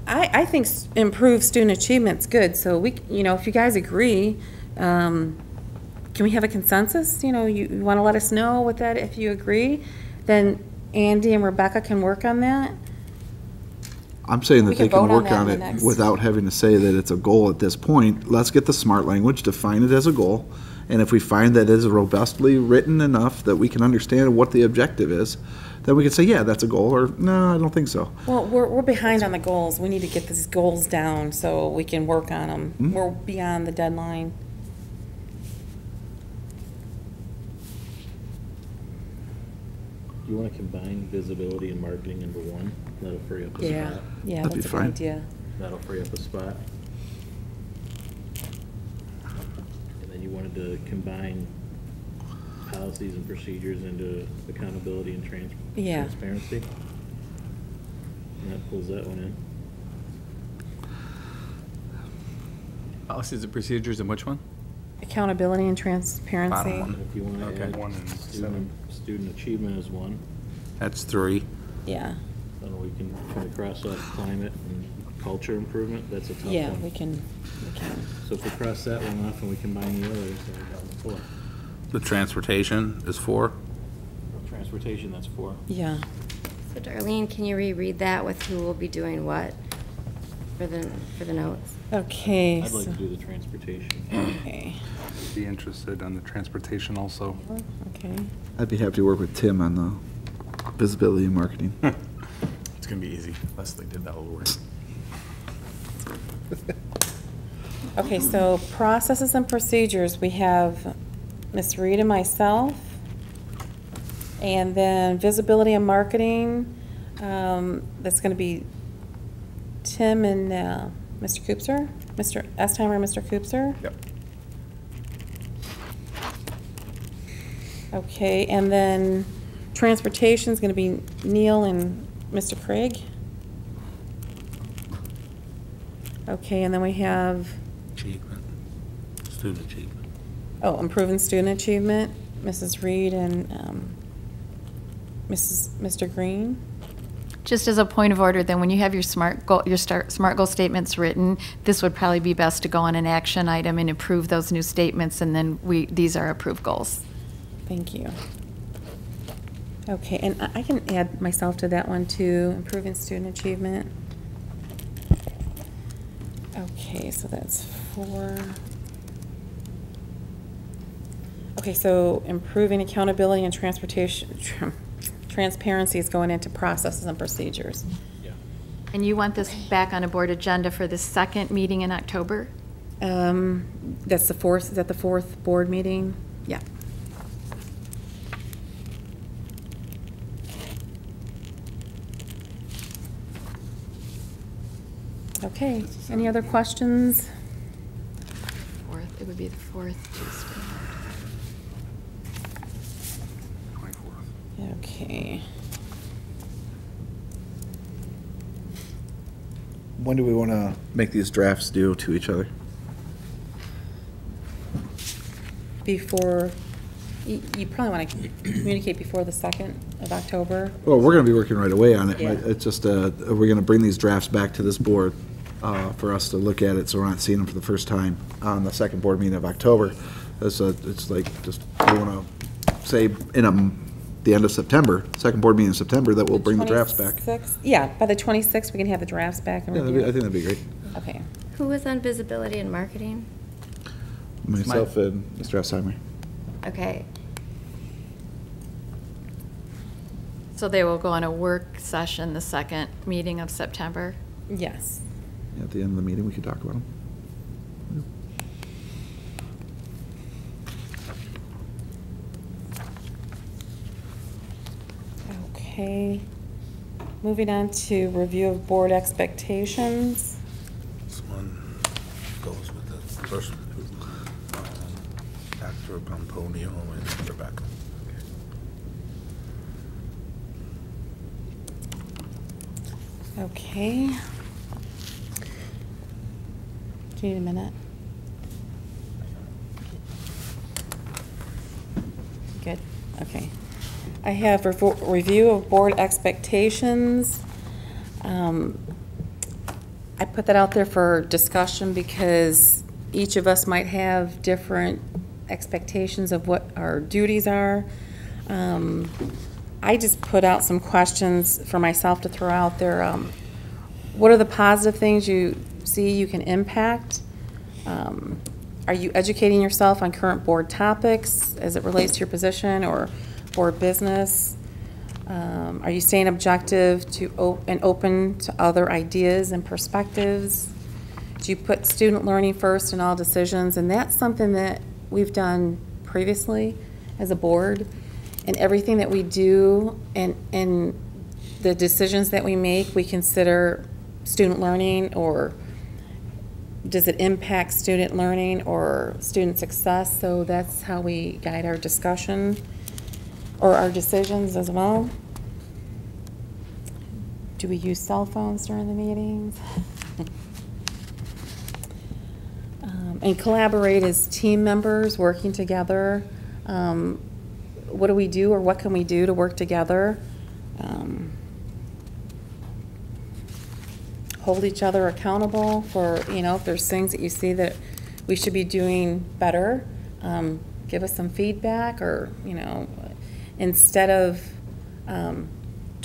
Speaker 2: I think improved student achievement's good, so we, if you guys agree, can we have a consensus? You want to let us know what that, if you agree, then Andy and Rebecca can work on that?
Speaker 7: I'm saying
Speaker 2: We
Speaker 7: that they
Speaker 2: can
Speaker 7: can
Speaker 2: vote on
Speaker 7: work
Speaker 2: that
Speaker 7: on
Speaker 2: in the
Speaker 7: it
Speaker 2: next-
Speaker 7: without having to say that it's a goal at this point. Let's get the SMART language, define it as a goal, and if we find that it is robustly written enough that we can understand what the objective is, then we can say, yeah, that's a goal, or no, I don't think so.
Speaker 2: Well, we're behind on the goals. We need to get these goals down so we can work on them.
Speaker 7: Hmm?
Speaker 2: We're beyond the deadline.
Speaker 8: Do you want to combine visibility and marketing into one? That'll free up a
Speaker 2: Yeah,
Speaker 8: spot.
Speaker 2: yeah,
Speaker 7: That'd be
Speaker 2: that's a good
Speaker 7: fine.
Speaker 2: idea.
Speaker 8: That'll free up a spot. And then you wanted to combine policies and procedures into accountability and
Speaker 2: Yeah.
Speaker 8: transparency. And that pulls that one in.
Speaker 9: Policies and procedures, and which one?
Speaker 2: Accountability and transparency.
Speaker 4: Bottom one.
Speaker 8: If you want to
Speaker 9: Okay.
Speaker 8: add
Speaker 10: 1 and 7.
Speaker 8: student achievement as one,
Speaker 4: That's 3.
Speaker 2: Yeah,
Speaker 8: then we can try to cross off climate and culture improvement. That's a tough one.
Speaker 2: yeah, we can.
Speaker 8: So if we cross that one off and we combine the others, then we're down to 4.
Speaker 4: The transportation is 4.
Speaker 8: Transportation, that's 4.
Speaker 2: Yeah.
Speaker 5: So Darlene, can you reread that with who will be doing what for the notes?
Speaker 2: Okay.
Speaker 8: I'd like
Speaker 2: so-
Speaker 8: to do the transportation.
Speaker 2: Okay.
Speaker 10: Be interested on the transportation also.
Speaker 2: Okay.
Speaker 7: I'd be happy to work with Tim on the visibility and marketing.
Speaker 9: It's gonna be easy. Leslie did that whole work.
Speaker 2: Okay, so processes and procedures, we have Ms. Reed and myself. And then visibility and marketing, that's going to be Tim and Mr. Koopser, Mr. Estheimer and Mr. Koopser.
Speaker 9: Yep.
Speaker 2: Okay, and then transportation is going to be Neil and Mr. Craig. Okay, and then we have,
Speaker 4: Achievement, student achievement.
Speaker 2: oh, improving student achievement, Mrs. Reed and Mr. Green.
Speaker 6: Just as a point of order, then, when you have your SMART goal statements written, this would probably be best to go on an action item and approve those new statements, and then these are approved goals.
Speaker 2: Thank you. Okay, and I can add myself to that one too, improving student achievement. Okay, so that's 4. Okay, so improving accountability and transparency is going into processes and procedures.
Speaker 6: And you want this back on a board agenda for the second meeting in October?
Speaker 2: That's the 4th, is that the 4th board meeting? Yeah. Okay, any other questions?
Speaker 6: It would be the 4th Tuesday.
Speaker 10: 24th.
Speaker 2: Okay.
Speaker 7: When do we want to make these drafts due to each other?
Speaker 2: Before, you probably want to communicate before the 2nd of October.
Speaker 7: Well, we're going to be working right away on it.
Speaker 2: Yeah.
Speaker 7: It's just, we're going to bring these drafts back to this board for us to look at it, so we're not seeing them for the first time on the second board meeting of October. It's like, just, we want to say in the end of September, second board meeting in September, that we'll bring the drafts back.
Speaker 2: 26th? Yeah, by the 26th, we can have the drafts back and
Speaker 7: Yeah,
Speaker 2: review.
Speaker 7: I think that'd be great.
Speaker 2: Okay.
Speaker 5: Who was on visibility and marketing?
Speaker 7: Myself and Mr. Estheimer.
Speaker 5: Okay.
Speaker 6: So they will go on a work session the second meeting of September?
Speaker 2: Yes.
Speaker 7: At the end of the meeting, we could talk about them.
Speaker 2: Okay. Moving on to review of board expectations.
Speaker 4: This one goes with the first, Dr. Pomponio and Rebecca.
Speaker 2: Okay. Do you need a minute? Good, okay. I have review of board expectations. I put that out there for discussion because each of us might have different expectations of what our duties are. I just put out some questions for myself to throw out there. What are the positive things you see you can impact? Are you educating yourself on current board topics as it relates to your position or board business? Are you staying objective and open to other ideas and perspectives? Do you put student learning first in all decisions? And that's something that we've done previously as a board. And everything that we do and the decisions that we make, we consider student learning, or does it impact student learning or student success? So that's how we guide our discussion or our decisions as well. Do we use cell phones during the meetings? And collaborate as team members working together. What do we do, or what can we do to work together? Hold each other accountable for, if there's things that you see that we should be doing better, give us some feedback, or, instead of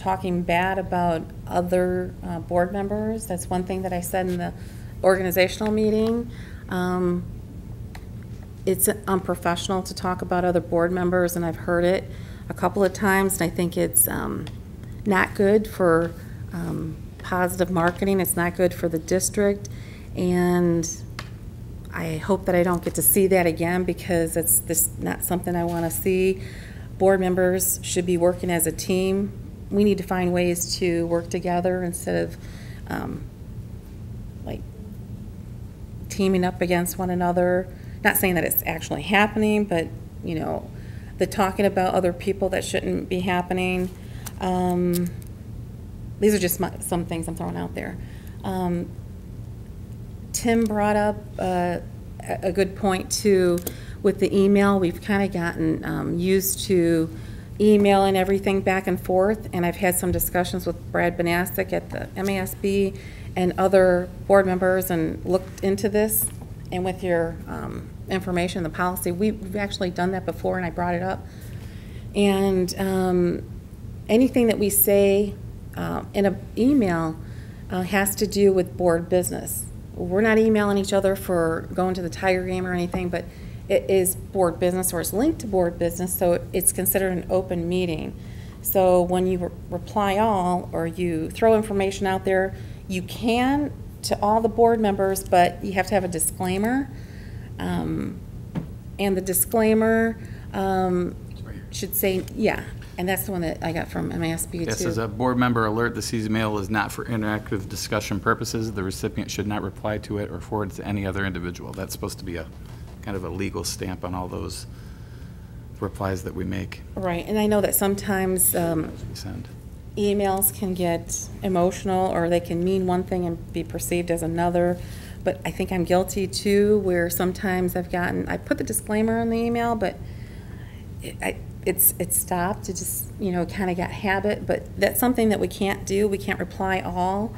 Speaker 2: talking bad about other board members. That's one thing that I said in the organizational meeting. It's unprofessional to talk about other board members, and I've heard it a couple of times, and I think it's not good for positive marketing. It's not good for the district, and I hope that I don't get to see that again, because it's not something I want to see. Board members should be working as a team. We need to find ways to work together instead of like teaming up against one another. Not saying that it's actually happening, but you know, the talking about other people that shouldn't be happening. These are just some things I'm throwing out there. Tim brought up a good point too with the email. We've kind of gotten used to emailing everything back and forth, and I've had some discussions with Brad Banasek at the MASB and other board members and looked into this, and with your information, the policy, we've actually done that before, and I brought it up. And anything that we say in an email has to do with board business. We're not emailing each other for going to the Tiger game or anything, but it is board business, or it's linked to board business, so it's considered an open meeting. So when you reply all, or you throw information out there, you can to all the board members, but you have to have a disclaimer. And the disclaimer should say, yeah, and that's the one that I got from MASB too.
Speaker 9: Yes, as a board member alert, this email is not for interactive discussion purposes. The recipient should not reply to it or forward it to any other individual. That's supposed to be a kind of a legal stamp on all those replies that we make.
Speaker 2: Right, and I know that sometimes
Speaker 9: We send.
Speaker 2: emails can get emotional, or they can mean one thing and be perceived as another. But I think I'm guilty too, where sometimes I put the disclaimer in the email, but it's stopped. It just, you know, kind of got habit. But that's something that we can't do. We can't reply all.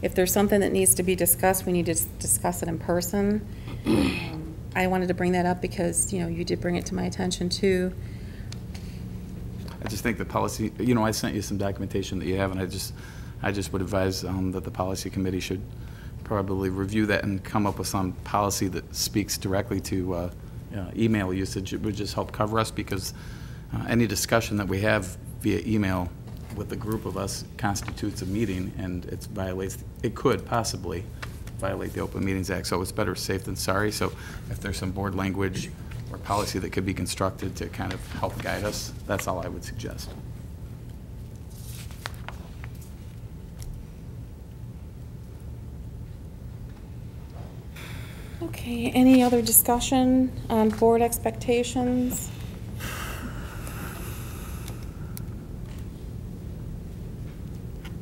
Speaker 2: If there's something that needs to be discussed, we need to discuss it in person. I wanted to bring that up because, you know, you did bring it to my attention too.
Speaker 9: I just think the policy, you know, I sent you some documentation that you have, and I just would advise that the policy committee should probably review that and come up with some policy that speaks directly to email usage. It would just help cover us, because any discussion that we have via email with a group of us constitutes a meeting, and it could possibly violate the Open Meetings Act. So it's better safe than sorry. So if there's some board language or policy that could be constructed to kind of help guide us, that's all I would suggest.
Speaker 2: Okay, any other discussion on board expectations?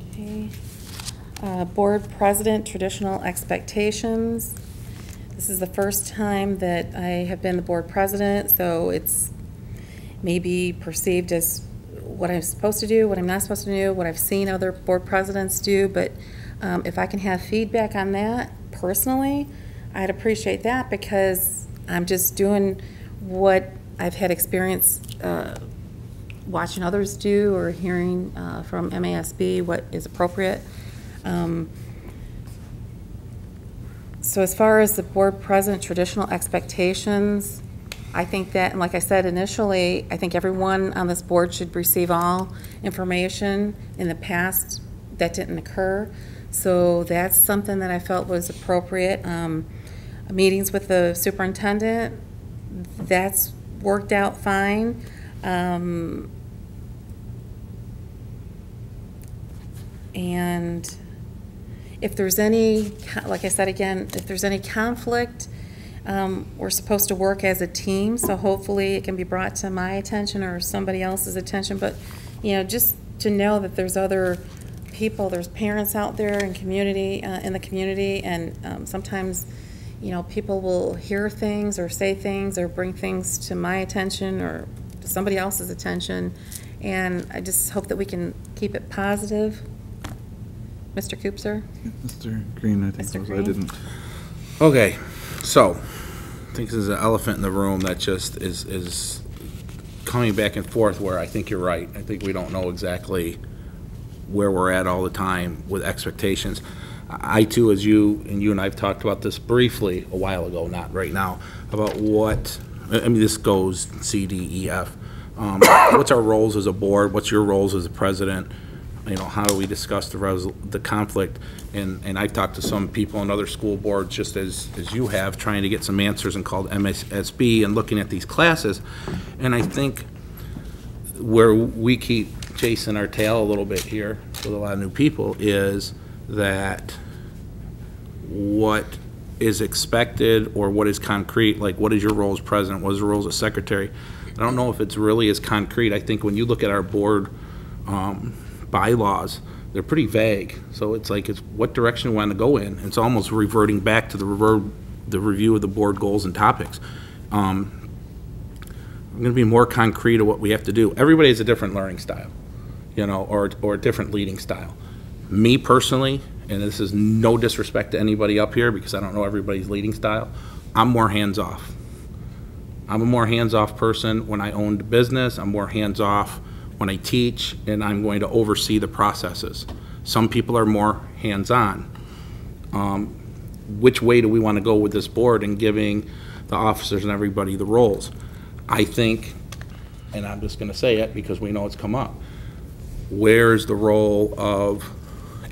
Speaker 2: Okay. Board president, traditional expectations. This is the first time that I have been the board president, so it's maybe perceived as what I'm supposed to do, what I'm not supposed to do, what I've seen other board presidents do, but if I can have feedback on that personally, I'd appreciate that, because I'm just doing what I've had experience watching others do, or hearing from MASB what is appropriate. So as far as the board president traditional expectations, I think that, and like I said initially, I think everyone on this board should receive all information. In the past, that didn't occur. So that's something that I felt was appropriate. Meetings with the superintendent, that's worked out fine. And if there's any, like I said again, if there's any conflict, we're supposed to work as a team, so hopefully it can be brought to my attention or somebody else's attention. But, you know, just to know that there's other people, there's parents out there in the community, and sometimes, you know, people will hear things or say things or bring things to my attention or to somebody else's attention, and I just hope that we can keep it positive. Mr. Koopser?
Speaker 7: Mr. Green, I think
Speaker 2: Mr.
Speaker 7: was, I
Speaker 2: Green?
Speaker 7: didn't.
Speaker 4: Okay, so, I think this is an elephant in the room that just is coming back and forth, where I think you're right. I think we don't know exactly where we're at all the time with expectations. I too, as you and I have talked about this briefly a while ago, not right now, about what, I mean, this goes C, D, E, F. What's our roles as a board? What's your roles as a president? You know, how do we discuss the conflict? And I've talked to some people in other school boards, just as you have, trying to get some answers and called MSSB and looking at these classes. And I think where we keep chasing our tail a little bit here with a lot of new people is that what is expected or what is concrete, like what is your role as president, what is your role as secretary? I don't know if it's really as concrete. I think when you look at our board bylaws, they're pretty vague. So it's like, it's what direction we want to go in. It's almost reverting back to the review of the board goals and topics. I'm going to be more concrete of what we have to do. Everybody has a different learning style, you know, or a different leading style. Me personally, and this is no disrespect to anybody up here because I don't know everybody's leading style, I'm more hands-off. I'm a more hands-off person when I owned a business. I'm more hands-off when I teach, and I'm going to oversee the processes. Some people are more hands-on. Which way do we want to go with this board and giving the officers and everybody the roles? I think, and I'm just going to say it because we know it's come up, where's the role of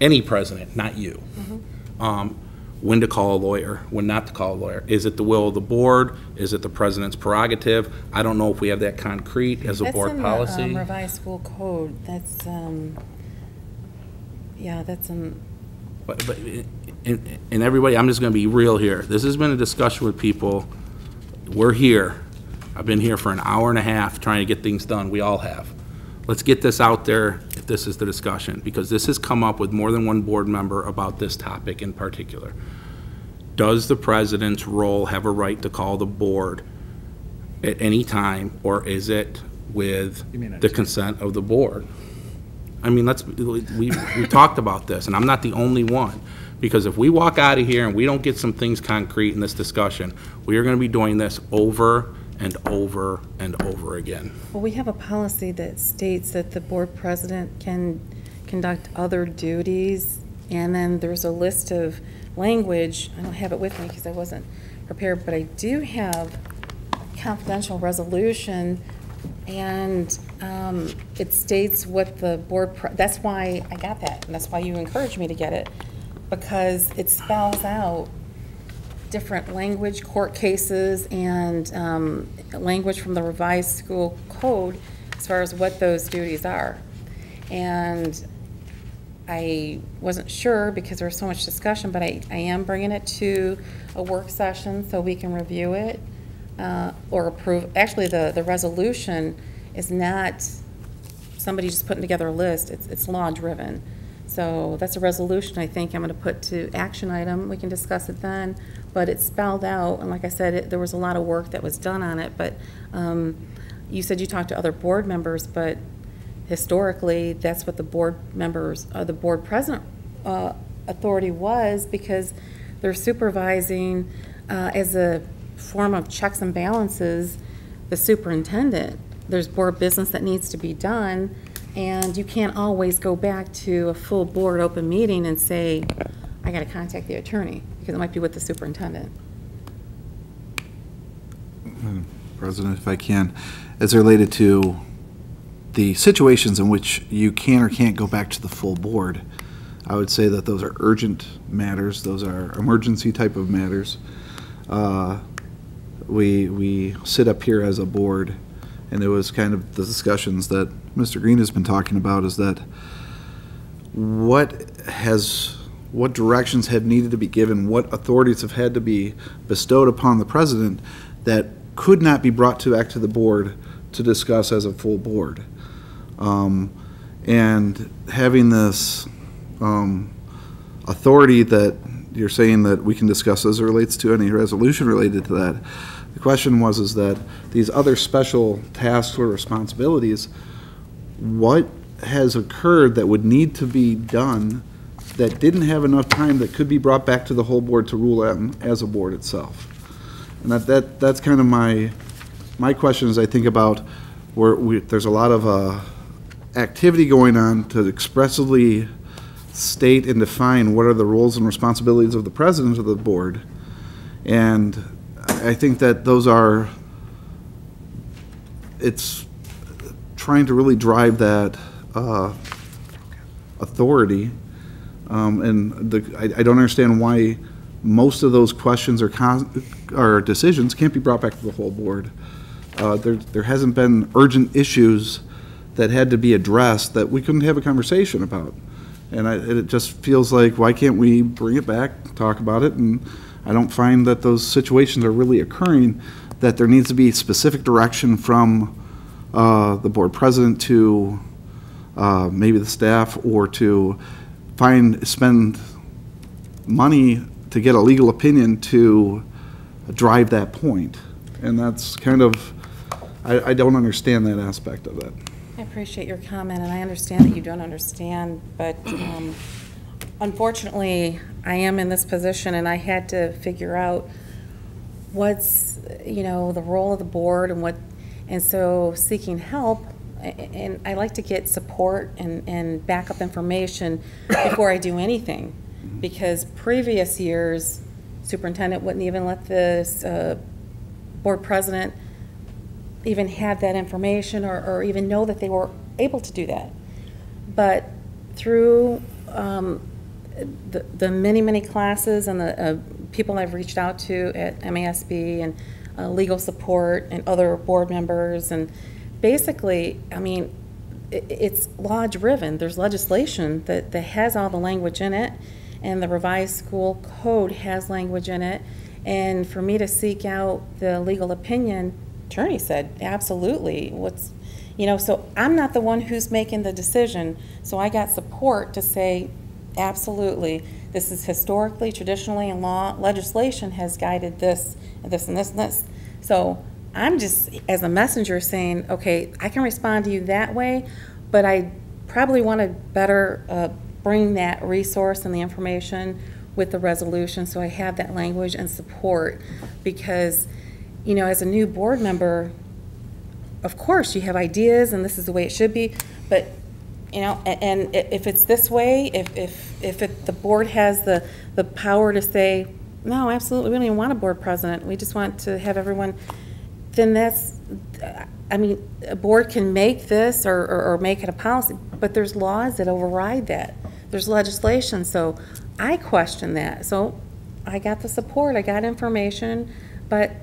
Speaker 4: any president, not you? When to call a lawyer, when not to call a lawyer. Is it the will of the board? Is it the president's prerogative? I don't know if we have that concrete as a board policy.
Speaker 2: That's in the revised school code. That's, yeah, that's in.
Speaker 4: But and everybody, I'm just going to be real here. This has been a discussion with people. We're here. I've been here for an hour and a half trying to get things done. We all have. Let's get this out there if this is the discussion, because this has come up with more than one board member about this topic in particular. Does the president's role have a right to call the board at any time, or is it with the consent of the board? I mean, we talked about this, and I'm not the only one, because if we walk out of here and we don't get some things concrete in this discussion, we are going to be doing this over and over and over again.
Speaker 2: Well, we have a policy that states that the board president can conduct other duties, and then there's a list of language. I don't have it with me because I wasn't prepared, but I do have confidential resolution, and it states what the board, that's why I got that, and that's why you encouraged me to get it, because it spells out different language, court cases, and language from the revised school code as far as what those duties are. And I wasn't sure because there was so much discussion, but I am bringing it to a work session so we can review it or approve. Actually, the resolution is not somebody just putting together a list. It's law-driven. So that's a resolution I think I'm going to put to action item. We can discuss it then. But it's spelled out, and like I said, there was a lot of work that was done on it. But you said you talked to other board members, but historically, that's what the board members, the board president authority was, because they're supervising as a form of checks and balances the superintendent. There's board business that needs to be done, and you can't always go back to a full board open meeting and say, I got to contact the attorney, because it might be with the superintendent.
Speaker 7: President, if I can, as related to the situations in which you can or can't go back to the full board, I would say that those are urgent matters. Those are emergency type of matters. We sit up here as a board, and it was kind of the discussions that Mr. Green has been talking about, is that what directions have needed to be given, what authorities have had to be bestowed upon the president that could not be brought back to the board to discuss as a full board. And having this authority that you're saying that we can discuss as it relates to any resolution related to that, the question is that these other special tasks or responsibilities, what has occurred that would need to be done that didn't have enough time that could be brought back to the whole board to rule on as a board itself? And that's kind of my question as I think about where there's a lot of activity going on to expressly state and define what are the roles and responsibilities of the president of the board. And I think that those are, it's trying to really drive that authority. I don't understand why most of those questions or decisions can't be brought back to the whole board. There hasn't been urgent issues that had to be addressed that we couldn't have a conversation about. And it just feels like, why can't we bring it back, talk about it? And I don't find that those situations are really occurring, that there needs to be specific direction from the board president to maybe the staff, or to spend money to get a legal opinion to drive that point. And that's kind of, I don't understand that aspect of it.
Speaker 2: I appreciate your comment, and I understand that you don't understand, but unfortunately, I am in this position, and I had to figure out what's, the role of the board and so seeking help, and I like to get support and backup information before I do anything, because previous years, superintendent wouldn't even let the board president even have that information or even know that they were able to do that. But through the many classes and the people I've reached out to at MASB and legal support and other board members, and basically, I mean, it's law-driven. There's legislation that has all the language in it, and the revised school code has language in it. And for me to seek out the legal opinion, attorney said, absolutely. So I'm not the one who's making the decision. So I got support to say, absolutely. This is historically, traditionally, in law, legislation has guided this, and this, and this, and this. So I'm just, as a messenger, saying, okay, I can respond to you that way, but I probably want to better bring that resource and the information with the resolution, so I have that language and support. Because, as a new board member, of course you have ideas and this is the way it should be, but and if it's this way, if the board has the power to say, no, absolutely, we don't even want a board president, we just want to have everyone, then that's, I mean, a board can make this or make it a policy, but there's laws that override that. There's legislation, so I question that. So I got the support, I got information, but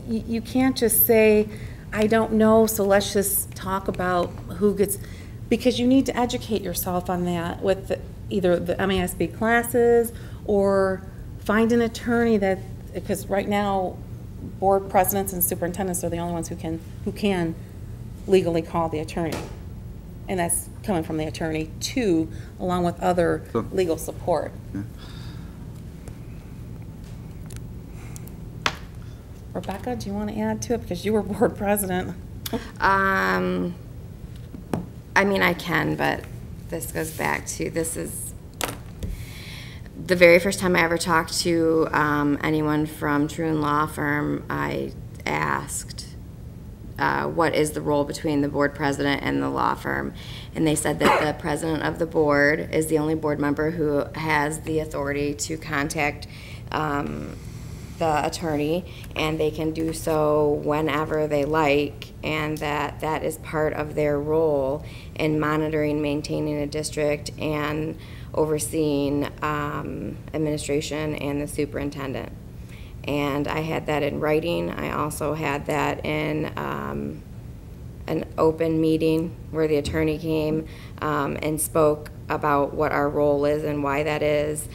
Speaker 2: you can't just say, I don't know, so let's just talk about who gets, because you need to educate yourself on that with either the MASB classes or find an attorney that, because right now board presidents and superintendents are the only ones who can legally call the attorney. And that's coming from the attorney too, along with other legal support.
Speaker 7: Yeah.
Speaker 2: Rebecca, do you want to add to it? Because you were board president.
Speaker 5: I mean, I can, but this goes back to, this is the very first time I ever talked to anyone from Troon Law Firm. I asked, what is the role between the board president and the law firm? And they said that the president of the board is the only board member who has the authority to contact the attorney, and they can do so whenever they like, and that is part of their role in monitoring, maintaining a district, and overseeing administration and the superintendent. And I had that in writing. I also had that in an open meeting where the attorney came and spoke about what our role is and why that is.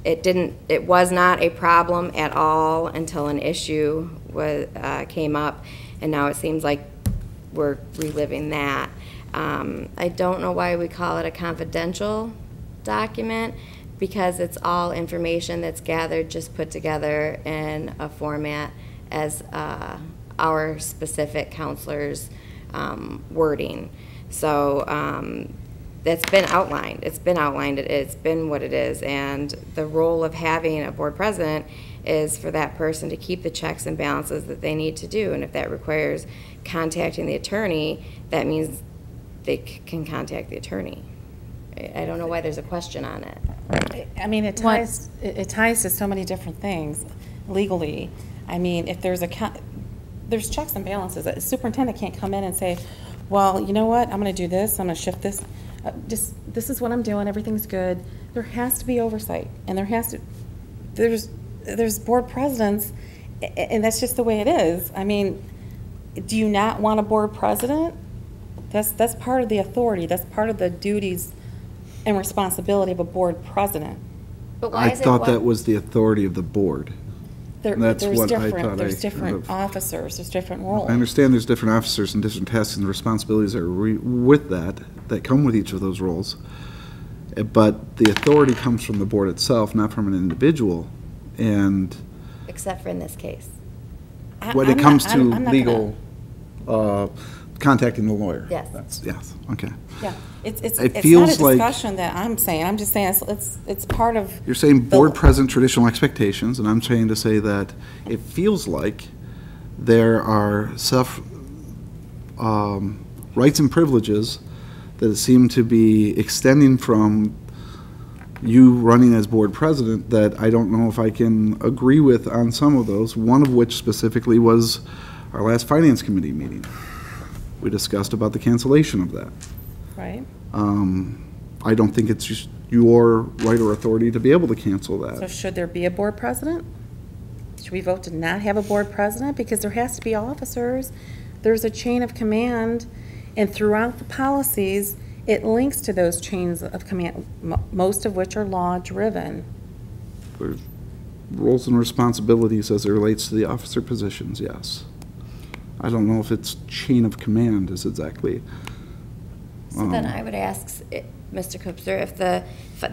Speaker 5: It was not a problem at all until an issue came up, and now it seems like we're reliving that. I don't know why we call it a confidential document, because it's all information that's gathered, just put together in a format as our specific counselor's wording. So that's been outlined. It's been outlined. It's been what it is. And the role of having a board president is for that person to keep the checks and balances that they need to do. And if that requires contacting the attorney, that means they can contact the attorney. I don't know why there's a question on it.
Speaker 2: I mean, it ties to so many different things legally. I mean, if there's there's checks and balances. A superintendent can't come in and say, well, you know what, I'm going to do this, I'm going to shift this. This is what I'm doing, everything's good. There has to be oversight, and there's board presidents, and that's just the way it is. I mean, do you not want a board president? That's part of the authority. That's part of the duties and responsibility of a board president.
Speaker 5: But why
Speaker 7: I
Speaker 5: is it
Speaker 7: thought that was the authority of the board. That's what I thought.
Speaker 2: There's different officers, there's different roles.
Speaker 7: I understand there's different officers and different tasks and responsibilities that are with that come with each of those roles. But the authority comes from the board itself, not from an individual. And
Speaker 5: except for in this case.
Speaker 7: when it comes to legal, contacting the lawyer.
Speaker 5: Yes.
Speaker 7: Yes, okay.
Speaker 2: Yeah, it's
Speaker 7: feels
Speaker 2: not a
Speaker 7: like-
Speaker 2: discussion that I'm saying, I'm just saying it's part of.
Speaker 7: You're saying board president traditional expectations, and I'm trying to say that it feels like there are rights and privileges that seem to be extending from you running as board president that I don't know if I can agree with on some of those, one of which specifically was our last finance committee meeting. We discussed about the cancellation of that.
Speaker 2: Right.
Speaker 7: I don't think it's just your right or authority to be able to cancel
Speaker 2: So
Speaker 7: that.
Speaker 2: should there be a board president? Should we vote to not have a board president? Because there has to be officers. There's a chain of command, and throughout the policies, it links to those chains of command, most of which are law-driven.
Speaker 7: There's roles and responsibilities as it relates to the officer positions, yes. I don't know if it's chain of command is exactly.
Speaker 5: So then I would ask Mr. Kupser,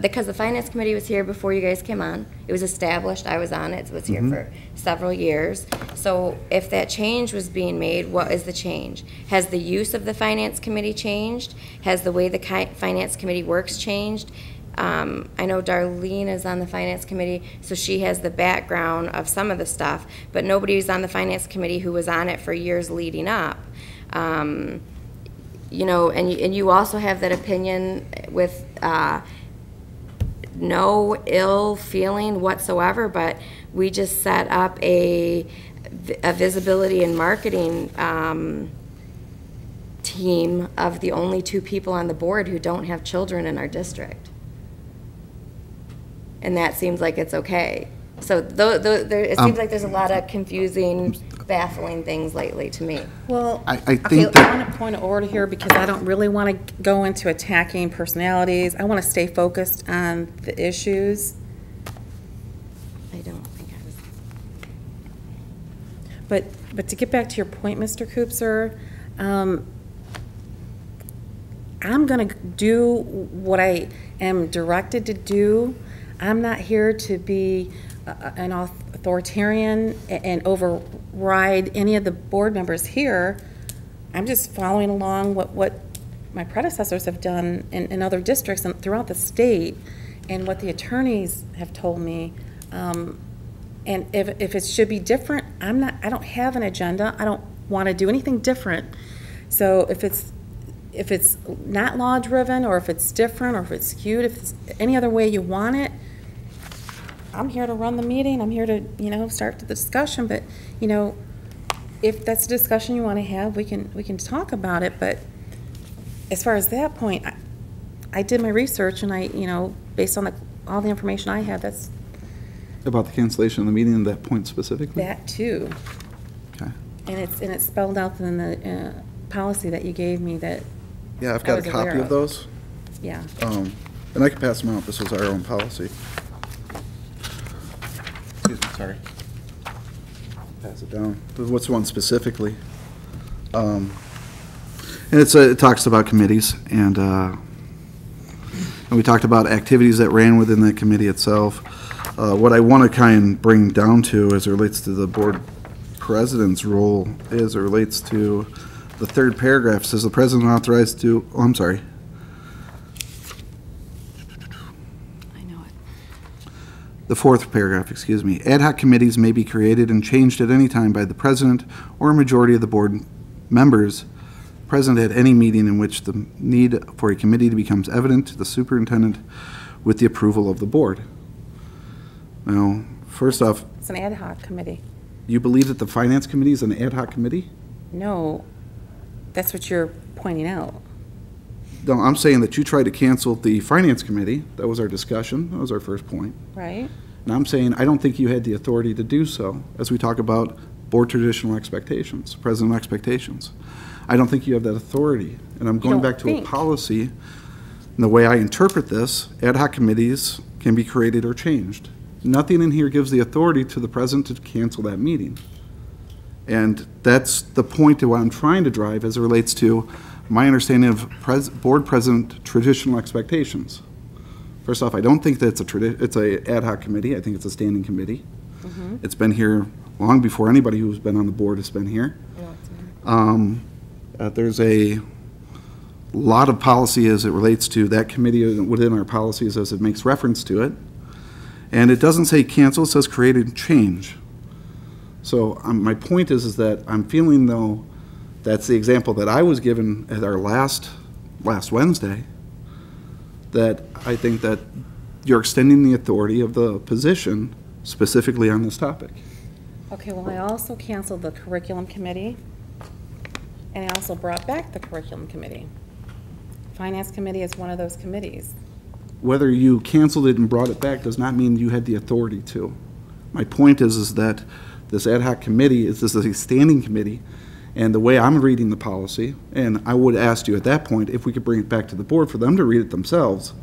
Speaker 5: because the finance committee was here before you guys came on, it was established, I was on it, it was here for several years. So if that change was being made, what is the change? Has the use of the finance committee changed? Has the way the finance committee works changed? I know Darlene is on the finance committee, so she has the background of some of the stuff, but nobody was on the finance committee who was on it for years leading up. You know, and you also have that opinion with no ill feeling whatsoever, but we just set up a visibility and marketing team of the only 2 people on the board who don't have children in our district. And that seems like it's okay. So it seems like there's a lot of confusing, baffling things lately to me.
Speaker 2: Well,
Speaker 7: I think
Speaker 2: okay,
Speaker 7: that-
Speaker 2: I want to point of order here because I don't really want to go into attacking personalities. I want to stay focused on the issues.
Speaker 5: I don't think I was.
Speaker 2: But to get back to your point, Mr. Kupser, I'm going to do what I am directed to do. I'm not here to be an authoritarian and override any of the board members here. I'm just following along what my predecessors have done in other districts and throughout the state, and what the attorneys have told me. And if it should be different, I don't have an agenda. I don't want to do anything different. So if it's not law-driven, or if it's different, or if it's skewed, if it's any other way you want it, I'm here to run the meeting. I'm here to, start the discussion. But, if that's a discussion you want to have, we can talk about it. But as far as that point, I did my research, and based on all the information I have, that's
Speaker 7: About the cancellation of the meeting and that point specifically?
Speaker 2: that too.
Speaker 7: Okay.
Speaker 2: And it's spelled out in the policy that you gave me that.
Speaker 7: Yeah, I've
Speaker 2: I
Speaker 7: got a
Speaker 2: was aware
Speaker 7: copy of those.
Speaker 2: Yeah.
Speaker 7: And I can pass them out. This was our own policy. Excuse me, sorry. Pass it down. What's the one specifically? And it talks about committees, and we talked about activities that ran within that committee itself. What I want to kind of bring down to as it relates to the board president's role is it relates to the third paragraph. Says the president authorized to, I'm sorry.
Speaker 6: I know it.
Speaker 7: The fourth paragraph, excuse me. Ad hoc committees may be created and changed at any time by the president or a majority of the board members present at any meeting in which the need for a committee becomes evident to the superintendent with the approval of the board. Now, first off,
Speaker 2: It's an ad hoc committee.
Speaker 7: you believe that the finance committee is an ad hoc committee?
Speaker 2: No, that's what you're pointing out.
Speaker 7: No, I'm saying that you tried to cancel the finance committee. That was our discussion. That was our first point.
Speaker 2: Right?
Speaker 7: And I'm saying I don't think you had the authority to do so as we talk about board traditional expectations, president expectations. I don't think you have that authority. And I'm going
Speaker 2: don't
Speaker 7: back to a
Speaker 2: think.
Speaker 7: policy. And the way I interpret this, ad hoc committees can be created or changed. Nothing in here gives the authority to the president to cancel that meeting. And that's the point of what I'm trying to drive as it relates to my understanding of board president traditional expectations. First off, I don't think that it's a ad hoc committee. I think it's a standing committee. It's been here long before anybody who's been on the board has been here. There's a lot of policy as it relates to that committee within our policies as it makes reference to it. And it doesn't say cancel, it says create and change. So my point is that I'm feeling, though, that's the example that I was given at our last Wednesday, that I think that you're extending the authority of the position specifically on this topic.
Speaker 2: Okay, well, I also canceled the curriculum committee, and I also brought back the curriculum committee. Finance committee is one of those committees.
Speaker 7: Whether you canceled it and brought it back does not mean you had the authority to. My point is that this ad hoc committee is a standing committee, and the way I'm reading the policy, and I would ask you at that point if we could bring it back to the board for them to read it themselves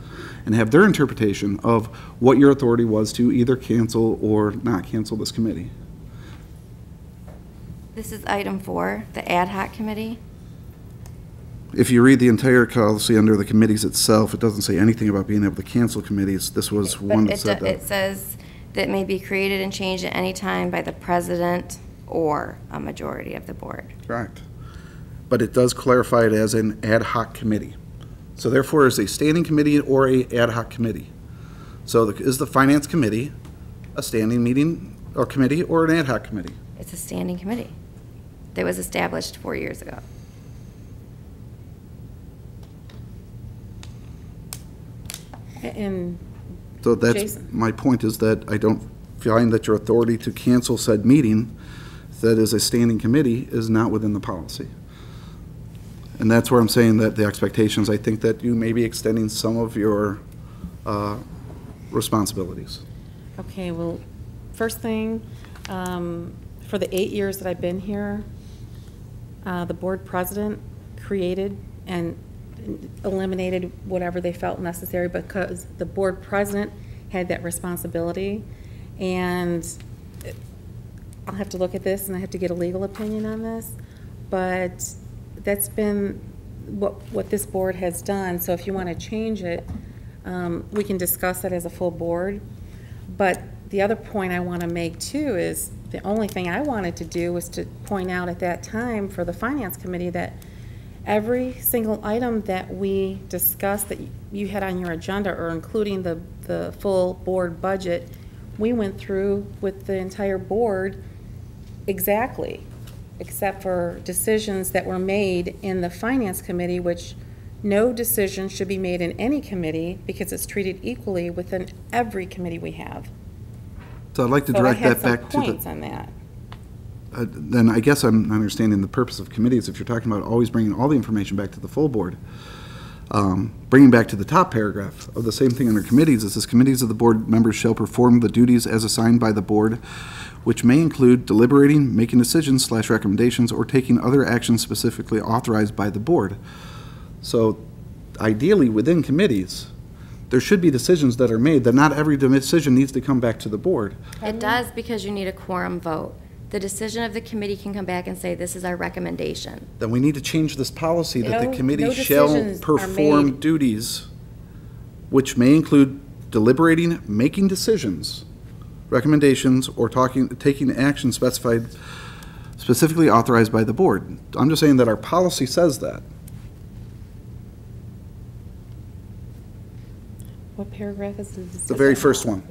Speaker 7: and have their interpretation of what your authority was to either cancel or not cancel this committee.
Speaker 5: This is item 4, the ad hoc committee.
Speaker 7: If you read the entire policy under the committees itself, it doesn't say anything about being able to cancel committees. This was one that said that.
Speaker 5: It says that may be created and changed at any time by the president or a majority of the board.
Speaker 7: Correct. But it does clarify it as an ad hoc committee. So therefore, is a standing committee or a ad hoc committee? So is the finance committee a standing meeting or committee or an ad hoc committee?
Speaker 5: It's a standing committee that was established 4 years ago.
Speaker 2: And
Speaker 7: So that's,
Speaker 2: Jason.
Speaker 7: my point is that I don't find that your authority to cancel said meeting, that is a standing committee, is not within the policy. And that's where I'm saying that the expectations, I think that you may be extending some of your responsibilities.
Speaker 2: Okay, well, first thing, for the 8 years that I've been here, the board president created and eliminated whatever they felt necessary because the board president had that responsibility. And I'll have to look at this and I have to get a legal opinion on this, but that's been what this board has done. So if you want to change it, we can discuss it as a full board. But the other point I want to make too is the only thing I wanted to do was to point out at that time for the finance committee that every single item that we discussed that you had on your agenda, or including the full board budget, we went through with the entire board exactly, except for decisions that were made in the finance committee, which no decision should be made in any committee because it's treated equally within every committee we have.
Speaker 7: So I'd like to
Speaker 2: So I
Speaker 7: direct
Speaker 2: had
Speaker 7: that
Speaker 2: some
Speaker 7: back to the.
Speaker 2: points on that.
Speaker 7: Then I guess I'm not understanding the purpose of committees. If you're talking about always bringing all the information back to the full board, bringing back to the top paragraph of the same thing under committees, it says committees of the board members shall perform the duties as assigned by the board, which may include deliberating, making decisions / recommendations, or taking other actions specifically authorized by the board. So ideally, within committees, there should be decisions that are made, that not every decision needs to come back to the board.
Speaker 5: It does, because you need a quorum vote. The decision of the committee can come back and say, this is our recommendation.
Speaker 7: Then we need to change this policy that the
Speaker 2: No
Speaker 7: committee shall
Speaker 2: decisions are
Speaker 7: perform
Speaker 2: made.
Speaker 7: duties, which may include deliberating, making decisions, recommendations, or taking action specified, specifically authorized by the board. I'm just saying that our policy says that.
Speaker 2: What paragraph is this?
Speaker 7: The very first one.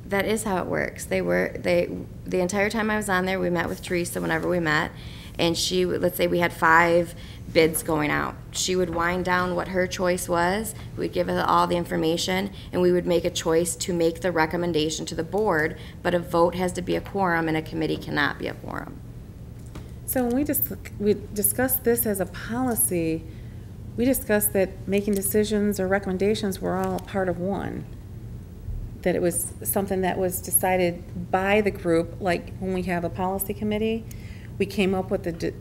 Speaker 5: That is how it works. The entire time I was on there, we met with Teresa whenever we met, and she would, let's say we had 5 bids going out. She would wind down what her choice was, we'd give her all the information, and we would make a choice to make the recommendation to the board, but a vote has to be a quorum and a committee cannot be a quorum.
Speaker 2: So when we discussed this as a policy, we discussed that making decisions or recommendations were all part of one. That it was something that was decided by the group, like when we have a policy committee, we came up with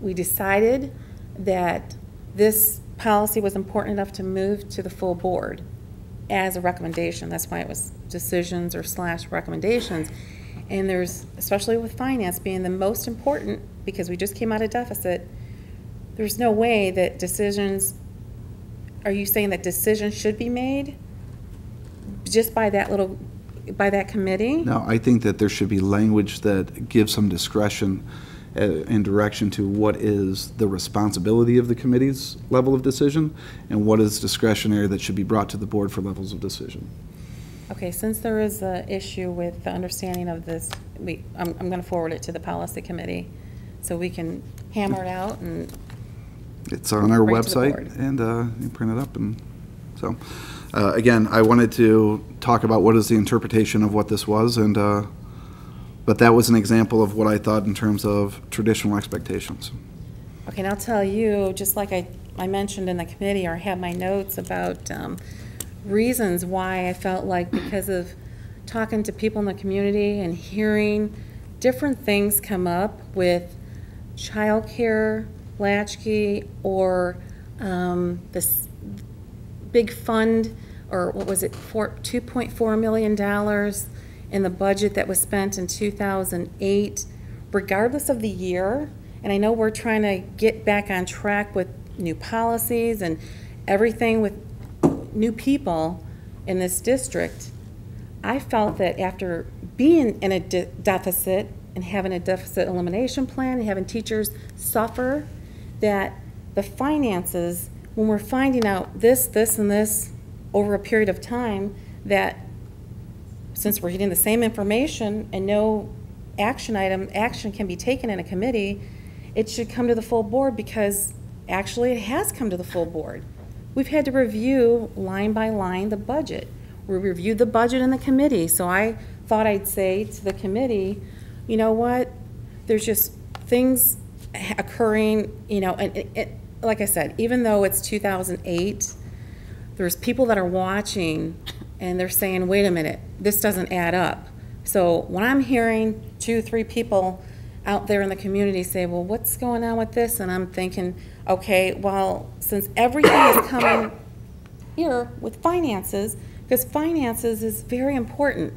Speaker 2: we decided that this policy was important enough to move to the full board as a recommendation. That's why it was decisions or / recommendations. And there's, especially with finance being the most important, because we just came out of deficit, there's no way that decisions, are you saying that decisions should be made just by that committee?
Speaker 7: No, I think that there should be language that gives some discretion and direction to what is the responsibility of the committee's level of decision and what is discretionary that should be brought to the board for levels of decision.
Speaker 2: Okay, since there is an issue with the understanding of this, I'm going to forward it to the policy committee so we can hammer it out and
Speaker 7: it's on our
Speaker 2: bring it to the
Speaker 7: website
Speaker 2: board.
Speaker 7: and you print it up. And so, again, I wanted to talk about what is the interpretation of what this was, and but that was an example of what I thought in terms of traditional expectations.
Speaker 2: Okay, and I'll tell you, just like I mentioned in the committee, or I had my notes about reasons why I felt like, because of talking to people in the community and hearing different things come up with childcare, latchkey, or this big fund, or what was it, for $2.4 million in the budget that was spent in 2008, regardless of the year. And I know we're trying to get back on track with new policies and everything with new people in this district. I felt that after being in a deficit and having a deficit elimination plan and having teachers suffer, that the finances, when we're finding out this, and this over a period of time, that since we're getting the same information and no action can be taken in a committee, it should come to the full board, because actually it has come to the full board. We've had to review line by line the budget. We reviewed the budget in the committee, so I thought I'd say to the committee, you know what, there's just things occurring, you know, and like I said, even though it's 2008, there's people that are watching and they're saying, wait a minute, this doesn't add up. So when I'm hearing 2 or 3 people out there in the community say, well, what's going on with this? And I'm thinking, okay, well, since everything is coming here with finances, because finances is very important.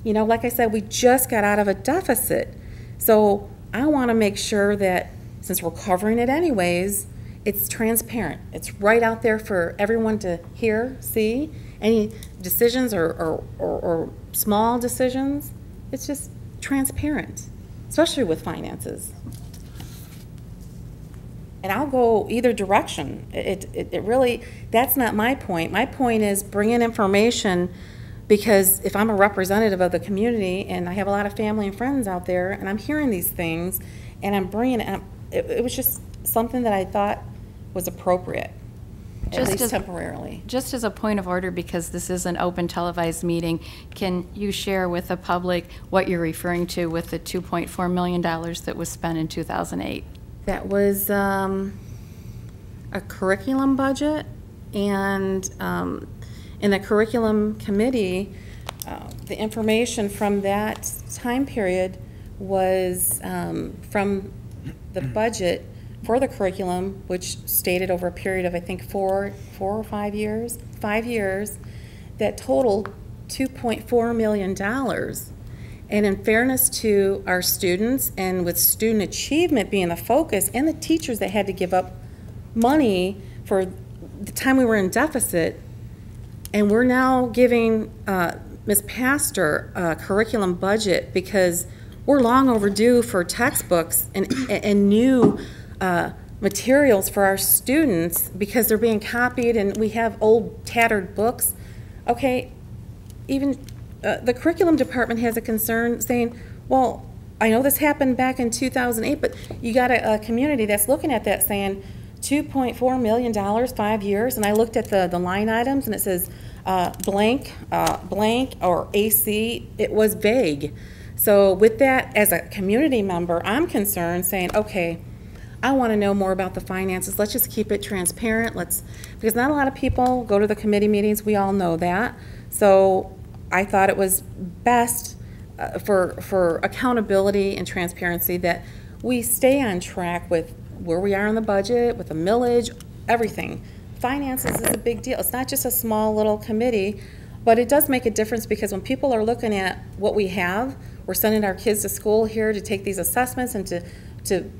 Speaker 2: You know, like I said, we just got out of a deficit. So I want to make sure that since we're covering it anyways, it's transparent. It's right out there for everyone to hear, see. Any decisions or small decisions, it's just transparent, especially with finances. And I'll go either direction. It really, that's not my point. My point is bringing information, because if I'm a representative of the community and I have a lot of family and friends out there and I'm hearing these things and I'm bringing it up, it was just something that I thought was appropriate, at least temporarily.
Speaker 6: Just as a point of order, because this is an open televised meeting, can you share with the public what you're referring to with the $2.4 million that was spent in 2008?
Speaker 2: That was a curriculum budget, and in the curriculum committee, the information from that time period was from the budget for the curriculum, which stated over a period of, I think, 4 or 5 years, 5 years, that totaled $2.4 million. And in fairness to our students, and with student achievement being the focus, and the teachers that had to give up money for the time we were in deficit, and we're now giving Ms. Pastor a curriculum budget because we're long overdue for textbooks and new materials for our students, because they're being copied and we have old tattered books. Okay, even the curriculum department has a concern saying, well, I know this happened back in 2008, but you got a community that's looking at that saying $2.4 million, 5 years, and I looked at the line items, and it says blank, blank, or AC. It was vague. So with that, as a community member, I'm concerned, saying, okay, I want to know more about the finances. Let's just keep it transparent. Because not a lot of people go to the committee meetings. We all know that. So I thought it was best for accountability and transparency that we stay on track with where we are in the budget, with the millage, everything. Finances is a big deal. It's not just a small little committee, but it does make a difference because when people are looking at what we have, we're sending our kids to school here to take these assessments and to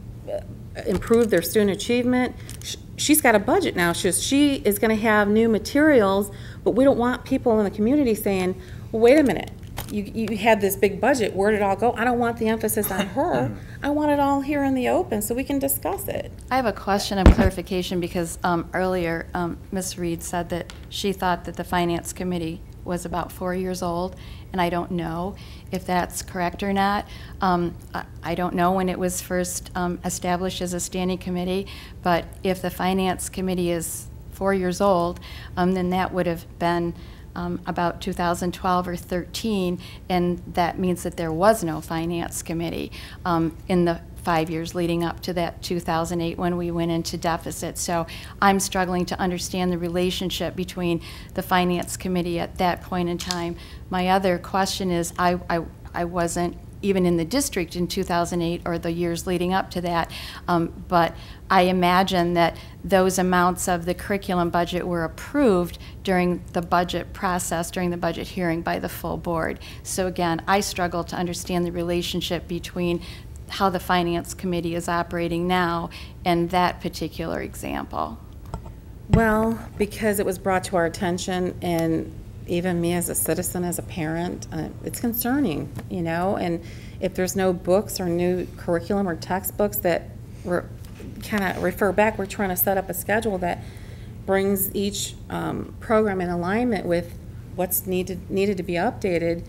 Speaker 2: improve their student achievement. She's got a budget now. She is going to have new materials, but we don't want people in the community saying, well, wait a minute, you had this big budget, where did it all go? I don't want the emphasis on her. I want it all here in the open so we can discuss it.
Speaker 6: I have a question of clarification because earlier Ms. Reed said that she thought that the Finance Committee was about 4 years old, and I don't know if that's correct or not. I don't know when it was first established as a standing committee, but if the Finance Committee is 4 years old, then that would have been about 2012 or 13, and that means that there was no Finance Committee in the 5 years leading up to that 2008 when we went into deficit. So I'm struggling to understand the relationship between the Finance Committee at that point in time. My other question is, I wasn't even in the district in 2008 or the years leading up to that, but I imagine that those amounts of the curriculum budget were approved during the budget process, during the budget hearing by the full board. So again, I struggle to understand the relationship between how the Finance Committee is operating now and that particular example.
Speaker 2: Well, because it was brought to our attention, and even me as a citizen, as a parent, it's concerning, you know, and if there's no books or new curriculum or textbooks that kind of refer back, we're trying to set up a schedule that brings each program in alignment with what's needed to be updated.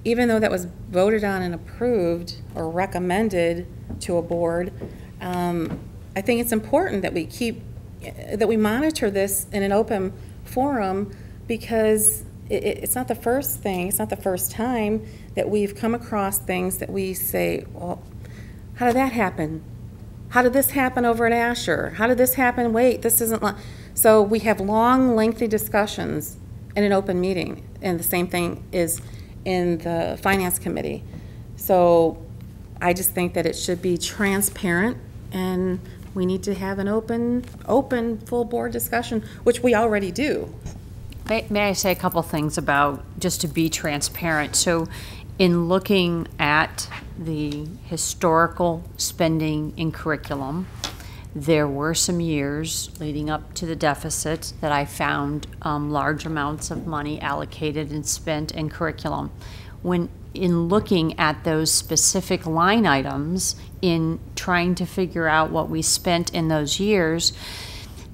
Speaker 2: Even though that was voted on and approved or recommended to a board, I think it's important that we monitor this in an open forum, because it's not the first thing, it's not the first time that we've come across things that we say, well, how did that happen? How did this happen over at Asher? How did this happen? Wait, this isn't like. So we have long, lengthy discussions in an open meeting, and the same thing is in the Finance Committee. So I just think that it should be transparent, and we need to have an open, full board discussion, which we already do.
Speaker 11: May I say a couple things about, just to be transparent? So in looking at the historical spending in curriculum, there were some years leading up to the deficit that I found large amounts of money allocated and spent in curriculum. When in looking at those specific line items, in trying to figure out what we spent in those years,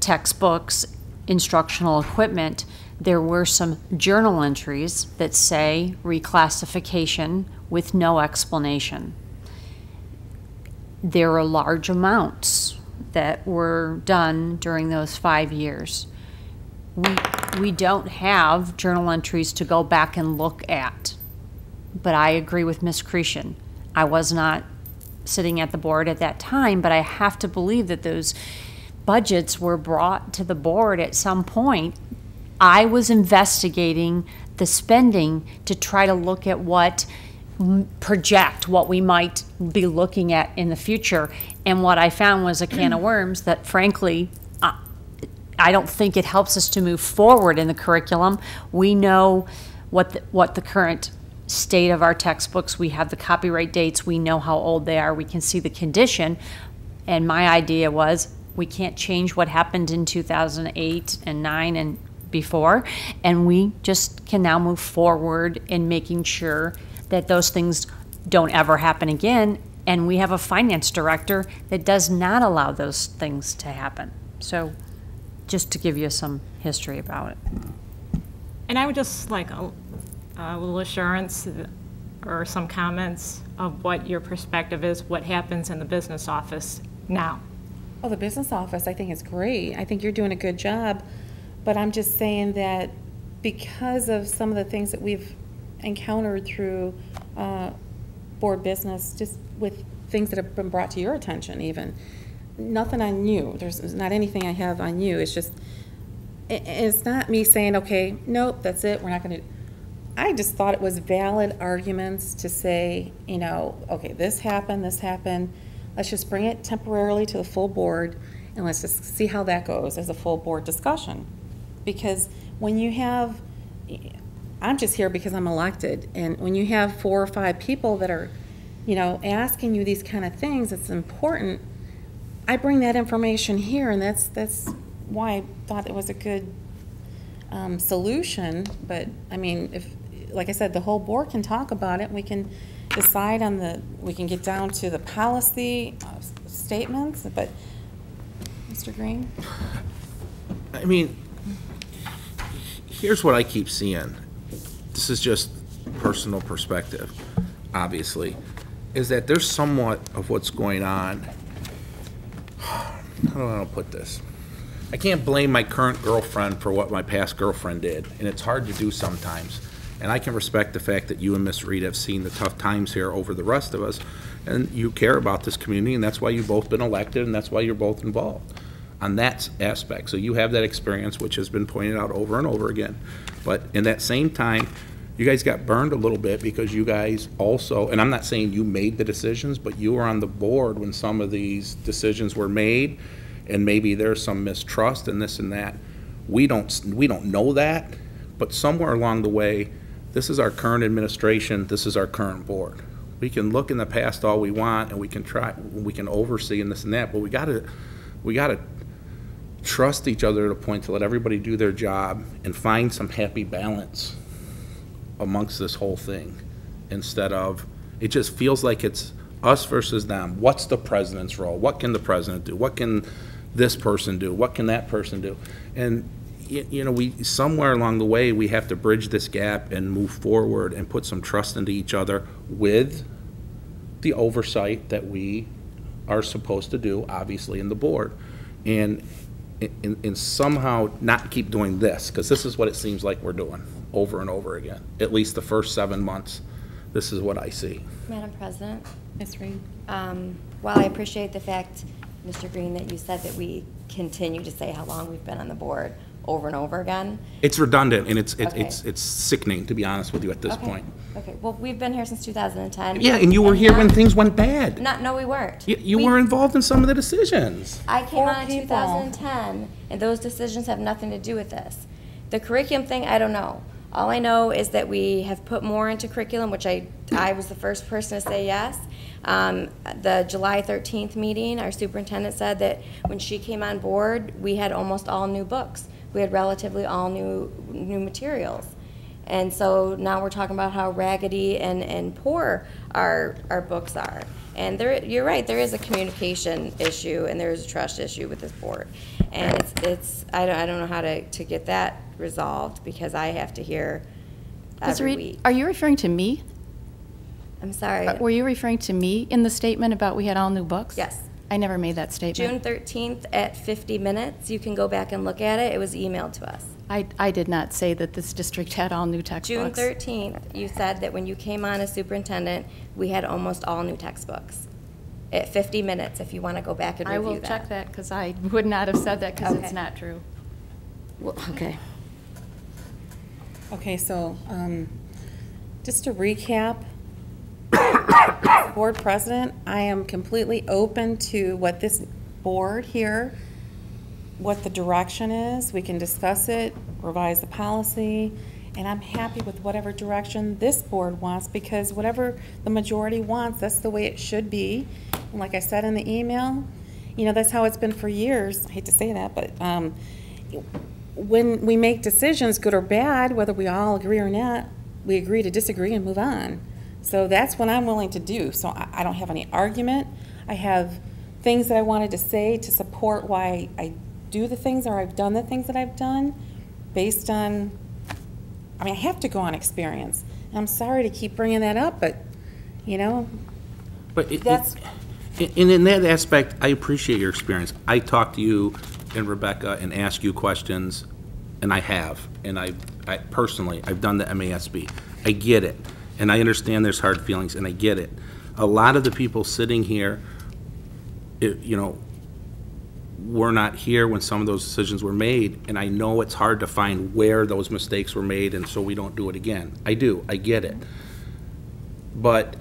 Speaker 11: textbooks, instructional equipment, there were some journal entries that say reclassification with no explanation. There are large amounts that were done during those 5 years. We don't have journal entries to go back and look at. But I agree with Ms. Cretion. I was not sitting at the board at that time, but I have to believe that those budgets were brought to the board at some point. I was investigating the spending to try to look at project what we might be looking at in the future. And what I found was a can of worms that, frankly, I don't think it helps us to move forward in the curriculum. We know what the current state of our textbooks. We have the copyright dates. We know how old they are. We can see the condition. And my idea was, we can't change what happened in 2008 and 9 and before, and we just can now move forward in making sure that those things don't ever happen again. And we have a finance director that does not allow those things to happen. So just to give you some history about it.
Speaker 3: And I would just like a little assurance or some comments of what your perspective is, what happens in the business office now.
Speaker 2: Oh, the business office, I think is great. I think you're doing a good job, but I'm just saying that because of some of the things that we've encountered through board business, just with things that have been brought to your attention even, nothing on you. There's not anything I have on you. It's just, it's not me saying, okay, nope, that's it, we're not going to. I just thought it was valid arguments to say, you know, okay, this happened, let's just bring it temporarily to the full board, and let's just see how that goes as a full board discussion. Because when you have, I'm just here because I'm elected, and when you have 4 or 5 people that are, you know, asking you these kind of things, it's important. I bring that information here, and that's why I thought it was a good solution. But I mean, if, like I said, the whole board can talk about it. We can decide on we can get down to the policy statements. But Mr. Green?
Speaker 4: I mean, here's what I keep seeing. This is just personal perspective, obviously, is that there's somewhat of what's going on. How do I put this? I can't blame my current girlfriend for what my past girlfriend did, and it's hard to do sometimes. And I can respect the fact that you and Miss Reed have seen the tough times here over the rest of us, and you care about this community, and that's why you've both been elected, and that's why you're both involved on that aspect. So you have that experience, which has been pointed out over and over again. But in that same time, you guys got burned a little bit because you guys also, and I'm not saying you made the decisions, but you were on the board when some of these decisions were made, and maybe there's some mistrust and this and that. We don't know that, but somewhere along the way, this is our current administration, this is our current board. We can look in the past all we want, and we can oversee and this and that, but we gotta trust each other to a point to let everybody do their job and find some happy balance amongst this whole thing, instead of, it just feels like it's us versus them. What's the president's role? What can the president do? What can this person do? What can that person do? And you know, somewhere along the way, we have to bridge this gap and move forward and put some trust into each other with the oversight that we are supposed to do, obviously, in the board. And somehow not keep doing this, because this is what it seems like we're doing over and over again. At least the first 7 months, this is what I see.
Speaker 5: Madam President?
Speaker 2: Ms. Reed?
Speaker 5: While I appreciate the fact, Mr. Green, that you said that we continue to say how long we've been on the board over and over again.
Speaker 4: It's redundant, and it's
Speaker 5: Okay.
Speaker 4: it's sickening, to be honest with you, at this point.
Speaker 5: Okay, well, we've been here since 2010.
Speaker 4: Yeah, and you were here when things went bad.
Speaker 5: No, we weren't.
Speaker 4: You were involved in some of the decisions.
Speaker 5: I came
Speaker 2: 4
Speaker 5: on in
Speaker 2: people.
Speaker 5: 2010, and those decisions have nothing to do with this. The curriculum thing, I don't know. All I know is that we have put more into curriculum, which I was the first person to say yes. The July 13th meeting, our superintendent said that when she came on board, we had almost all new books. We had relatively all new materials. And so now we're talking about how raggedy and poor our books are. And you're right, there is a communication issue and there is a trust issue with this board. And I don't know how to get that resolved, because I have to hear every week.
Speaker 6: Are you referring to me?
Speaker 5: I'm sorry.
Speaker 6: Were you referring to me in the statement about we had all new books?
Speaker 5: Yes.
Speaker 6: I never made that statement.
Speaker 5: June 13th at 50 minutes, you can go back and look at it. It was emailed to us.
Speaker 6: I did not say that this district had all new
Speaker 5: June
Speaker 6: textbooks.
Speaker 5: 13th, you said that when you came on as superintendent, we had almost all new textbooks. At 50 minutes, if you want to go back and
Speaker 6: I
Speaker 5: review
Speaker 6: will
Speaker 5: that.
Speaker 6: check that, because I would not have said that, because it's
Speaker 5: Okay.
Speaker 6: not true.
Speaker 5: Well, okay.
Speaker 2: Okay, so just to recap, board president, I am completely open to what this board here, what the direction is. We can discuss it, revise the policy, and I'm happy with whatever direction this board wants, because whatever the majority wants, that's the way it should be. And like I said in the email, you know, that's how it's been for years. I hate to say that, but when we make decisions, good or bad, whether we all agree or not, we agree to disagree and move on. So that's what I'm willing to do. So I don't have any argument. I have things that I wanted to say to support why I do the things, or I've done the things that I've done, based on I mean, I have to go on experience. And I'm sorry to keep bringing that up, but, you know,
Speaker 4: But
Speaker 2: that's,
Speaker 4: and in that aspect, I appreciate your experience. I talk to you and Rebecca and ask you questions, and I have. And I personally, I've done the MASB. I get it. And I understand there's hard feelings, and I get it. A lot of the people sitting here, you know, were not here when some of those decisions were made, and I know it's hard to find where those mistakes were made, and so we don't do it again. I do. I get it. But,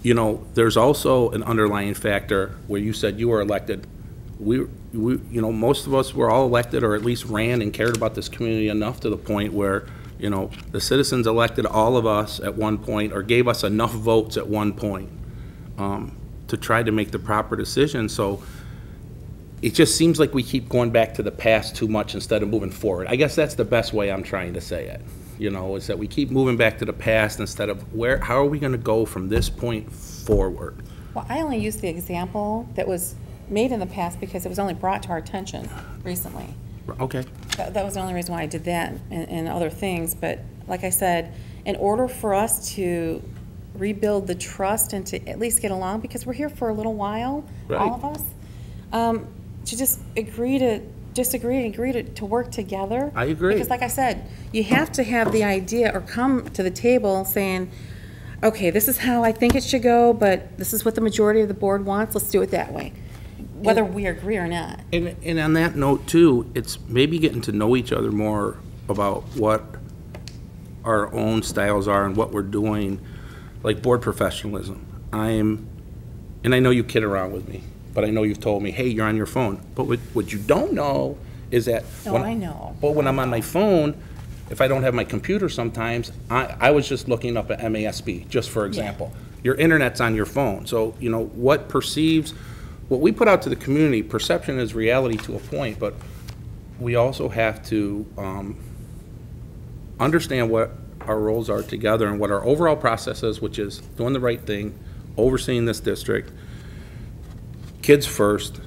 Speaker 4: you know, there's also an underlying factor where you said you were elected. We, you know, most of us were all elected or at least ran and cared about this community enough to the point where, you know, the citizens elected all of us at one point or gave us enough votes at one point to try to make the proper decision. So it just seems like we keep going back to the past too much instead of moving forward. I guess that's the best way I'm trying to say it, you know, is that we keep moving back to the past instead of how are we going to go from this point forward?
Speaker 2: well, I only used the example that was made in the past because it was only brought to our attention recently.
Speaker 4: Okay.
Speaker 2: That was the only reason why I did that and other things. But like I said, in order for us to rebuild the trust and to at least get along, because we're here for a little while,
Speaker 4: Right.
Speaker 2: all of us, to just agree to disagree and agree to work together.
Speaker 4: I agree.
Speaker 2: Because like I said, you have to have the idea or come to the table saying, okay, this is how I think it should go, but this is what the majority of the board wants, let's do it that way, whether we agree or not.
Speaker 4: And on that note too, it's maybe getting to know each other more about what our own styles are and what we're doing, like board professionalism. And I know you kid around with me, but I know you've told me, hey, you're on your phone. But what you don't know is that.
Speaker 2: No, I know.
Speaker 4: But when I'm on my phone, if I don't have my computer sometimes, I was just looking up at MASB, just for example. Your internet's on your phone. So, you know, what we put out to the community, perception is reality to a point, but we also have to understand what our roles are together and what our overall process is, which is doing the right thing, overseeing this district, kids first.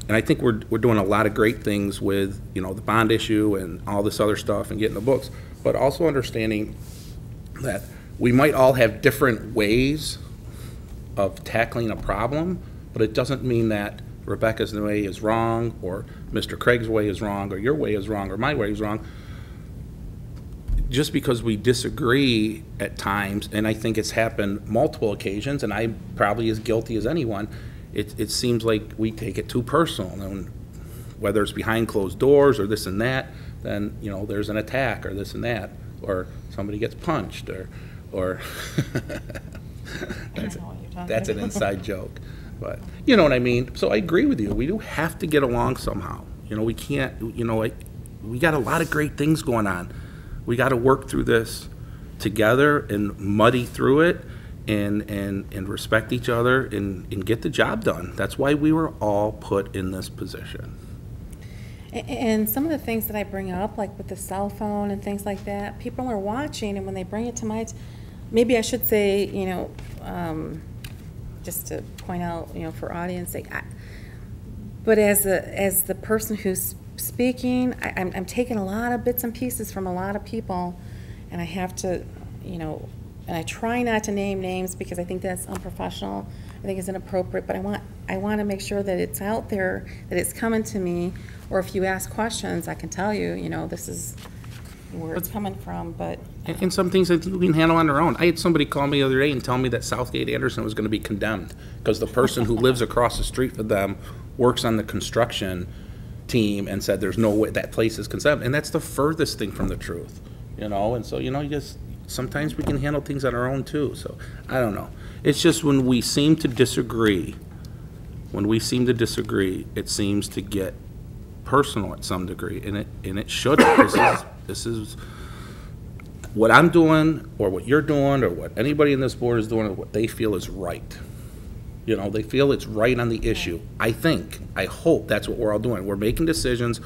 Speaker 4: And I think we're doing a lot of great things with, you know, the bond issue and all this other stuff and getting the books, but also understanding that we might all have different ways of tackling a problem, but it doesn't mean that Rebecca's way is wrong, or Mr. Craig's way is wrong, or your way is wrong, or my way is wrong. Just because we disagree at times, and I think it's happened multiple occasions, and I'm probably as guilty as anyone, it seems like we take it too personal. And whether it's behind closed doors or this and that, then, you know, there's an attack or this and that, or somebody gets punched, or that's an inside joke. But you know what I mean? So I agree with you. We do have to get along somehow. You know, we can't, you know, we got a lot of great things going on. We got to work through this together and muddy through it and respect each other and get the job done. That's why we were all put in this position.
Speaker 2: And some of the things that I bring up, like with the cell phone and things like that, people are watching, and when they bring it to my, maybe I should say, you know, just to point out, you know, for audience sake, but as the person who's speaking, I'm taking a lot of bits and pieces from a lot of people, and I have to, you know, and I try not to name names because I think that's unprofessional. I think it's inappropriate, but I want to make sure that it's out there, that it's coming to me, or if you ask questions, I can tell you, you know, this is where it's coming from, but.
Speaker 4: And some things I think we can handle on our own. I had somebody call me the other day and tell me that Southgate Anderson was going to be condemned because the person who lives across the street from them works on the construction team and said there's no way that place is condemned. And that's the furthest thing from the truth, you know? And so, you know, sometimes we can handle things on our own too. So, I don't know. It's just when we seem to disagree, it seems to get personal at some degree, and it shouldn't. This is what I'm doing, or what you're doing, or what anybody in this board is doing, or what they feel is right. You know, they feel it's right on the issue. I hope that's what we're all doing. We're making decisions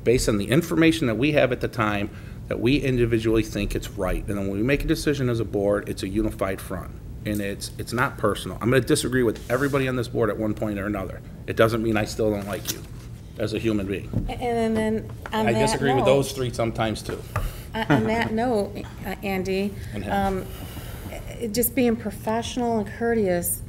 Speaker 4: based on the information that we have at the time, that we individually think it's right. And then when we make a decision as a board, it's a unified front. And it's not personal. I'm going to disagree with everybody on this board at one point or another. It doesn't mean I still don't like you as a human being.
Speaker 2: And then on
Speaker 4: I
Speaker 2: that
Speaker 4: disagree with
Speaker 2: note,
Speaker 4: those three sometimes too.
Speaker 2: On that note, Andy, just being professional and courteous,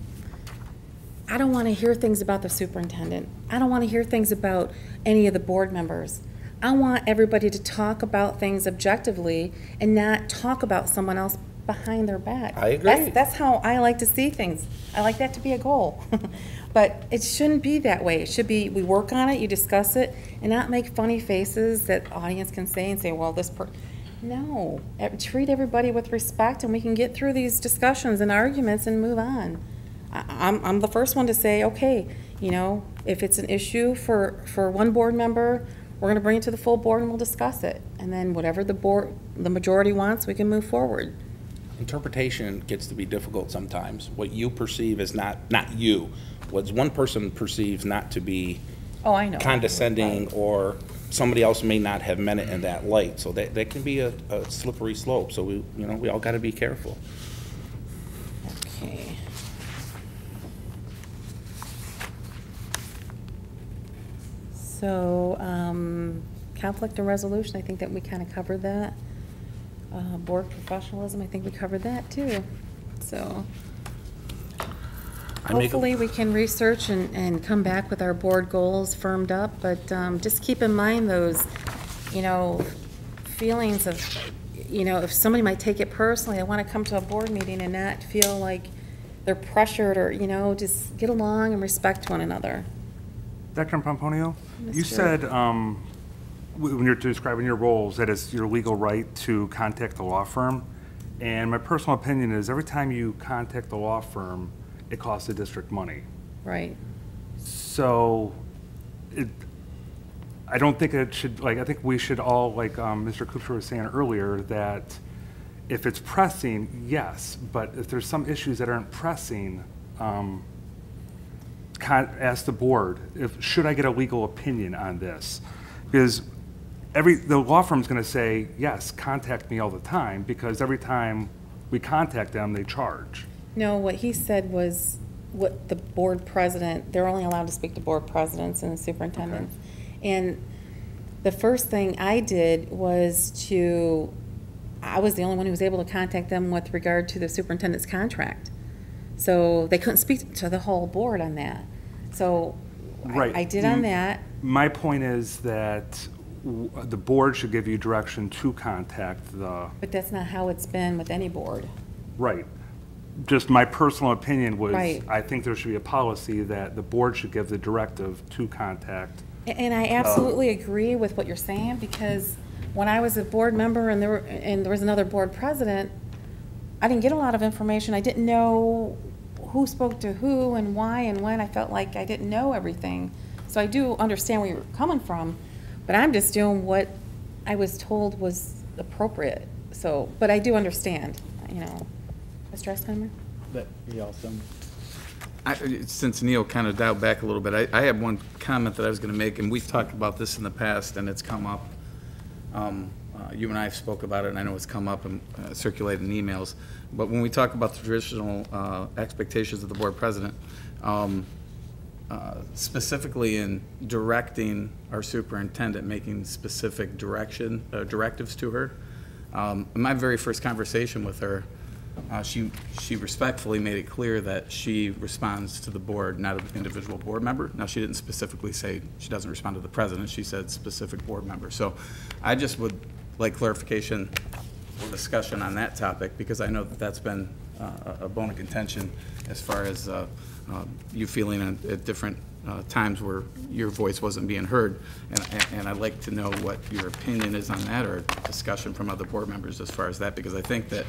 Speaker 2: I don't want to hear things about the superintendent. I don't want to hear things about any of the board members. I want everybody to talk about things objectively and not talk about someone else behind their back.
Speaker 4: I agree.
Speaker 2: That's how I like to see things. I like that to be a goal. But it shouldn't be that way. It should be, we work on it, you discuss it, and not make funny faces that the audience can say, well, no. Treat everybody with respect, and we can get through these discussions and arguments and move on. I'm the first one to say, okay, if it's an issue for one board member, we're going to bring it to the full board and we'll discuss it. And then whatever the majority wants, we can move forward.
Speaker 4: Interpretation gets to be difficult sometimes. What you perceive is not you. What one person perceives not to be
Speaker 2: I know.
Speaker 4: condescending, or somebody else may not have meant it in that light. So that can be a slippery slope. So we all got to be careful.
Speaker 2: Okay. So, conflict and resolution, I think that we kind of covered that. Board professionalism, I think we covered that too. So, hopefully we can research and come back with our board goals firmed up, but just keep in mind those, feelings of, if somebody might take it personally, they want to come to a board meeting and not feel like they're pressured, or, just get along and respect one another.
Speaker 10: Dr. Pomponio, you said when you're describing your roles that it's your legal right to contact the law firm. And my personal opinion is every time you contact the law firm, it costs the district money.
Speaker 2: Right.
Speaker 10: So I don't think it should, I think we should all, Mr. Kupfer was saying earlier, that if it's pressing, yes, but if there's some issues that aren't pressing, ask the board, should I get a legal opinion on this? Because the law firm's going to say, yes, contact me all the time, because every time we contact them, they charge.
Speaker 2: No, what he said was what the board president, they're only allowed to speak to board presidents and superintendents. Okay. And the first thing I did was I was the only one who was able to contact them with regard to the superintendent's contract. So they couldn't speak to the whole board on that. So right. I did on that.
Speaker 10: My point is that the board should give you direction to contact the...
Speaker 2: But that's not how it's been with any board.
Speaker 10: Right. Just my personal opinion was,
Speaker 2: right.
Speaker 10: I think there should be a policy that the board should give the directive to contact.
Speaker 2: And I absolutely agree with what you're saying, because when I was a board member and there was another board president, I didn't get a lot of information. I didn't know who spoke to who and why and when. I felt like I didn't know everything. So I do understand where you're coming from, but I'm just doing what I was told was appropriate. So, but I do understand, Mr. Eskheimer?
Speaker 9: Since Neil kind of dialed back a little bit, I have one comment that I was going to make, and we've talked about this in the past, and it's come up. You and I have spoke about it, and I know it's come up and circulated in emails. But when we talk about the traditional expectations of the board president, specifically in directing our superintendent, making specific directives to her, in my very first conversation with her, she respectfully made it clear that she responds to the board, not an individual board member. Now, she didn't specifically say she doesn't respond to the president. She said specific board member. So I just would like clarification or discussion on that topic, because I know that that's been a bone of contention as far as you feeling at different times where your voice wasn't being heard. And I'd like to know what your opinion is on that, or discussion from other board members as far as that, because I think that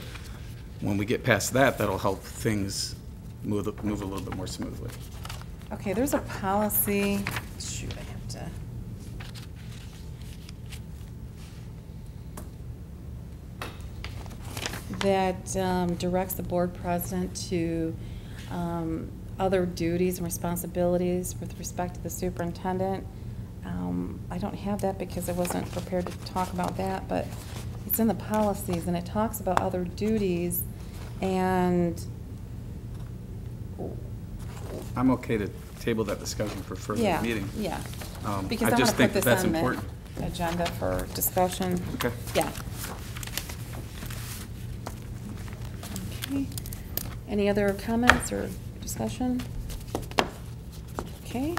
Speaker 9: when we get past that, that'll help things move a little bit more smoothly.
Speaker 2: Okay, there's a policy. Shoot, I have to. That directs the board president to other duties and responsibilities with respect to the superintendent. I don't have that because I wasn't prepared to talk about that, but it's in the policies, and it talks about other duties. And
Speaker 9: I'm okay to table that discussion for further meeting.
Speaker 2: Yeah, because
Speaker 9: I just think
Speaker 2: put
Speaker 9: that's
Speaker 2: on
Speaker 9: important.
Speaker 2: the agenda for discussion.
Speaker 9: Okay.
Speaker 2: Yeah. Okay. Any other comments or discussion? Okay.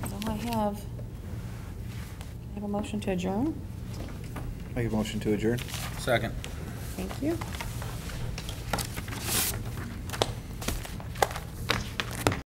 Speaker 2: That's all I have. I have a motion to adjourn.
Speaker 7: Make a motion to adjourn.
Speaker 4: Second.
Speaker 2: Thank you.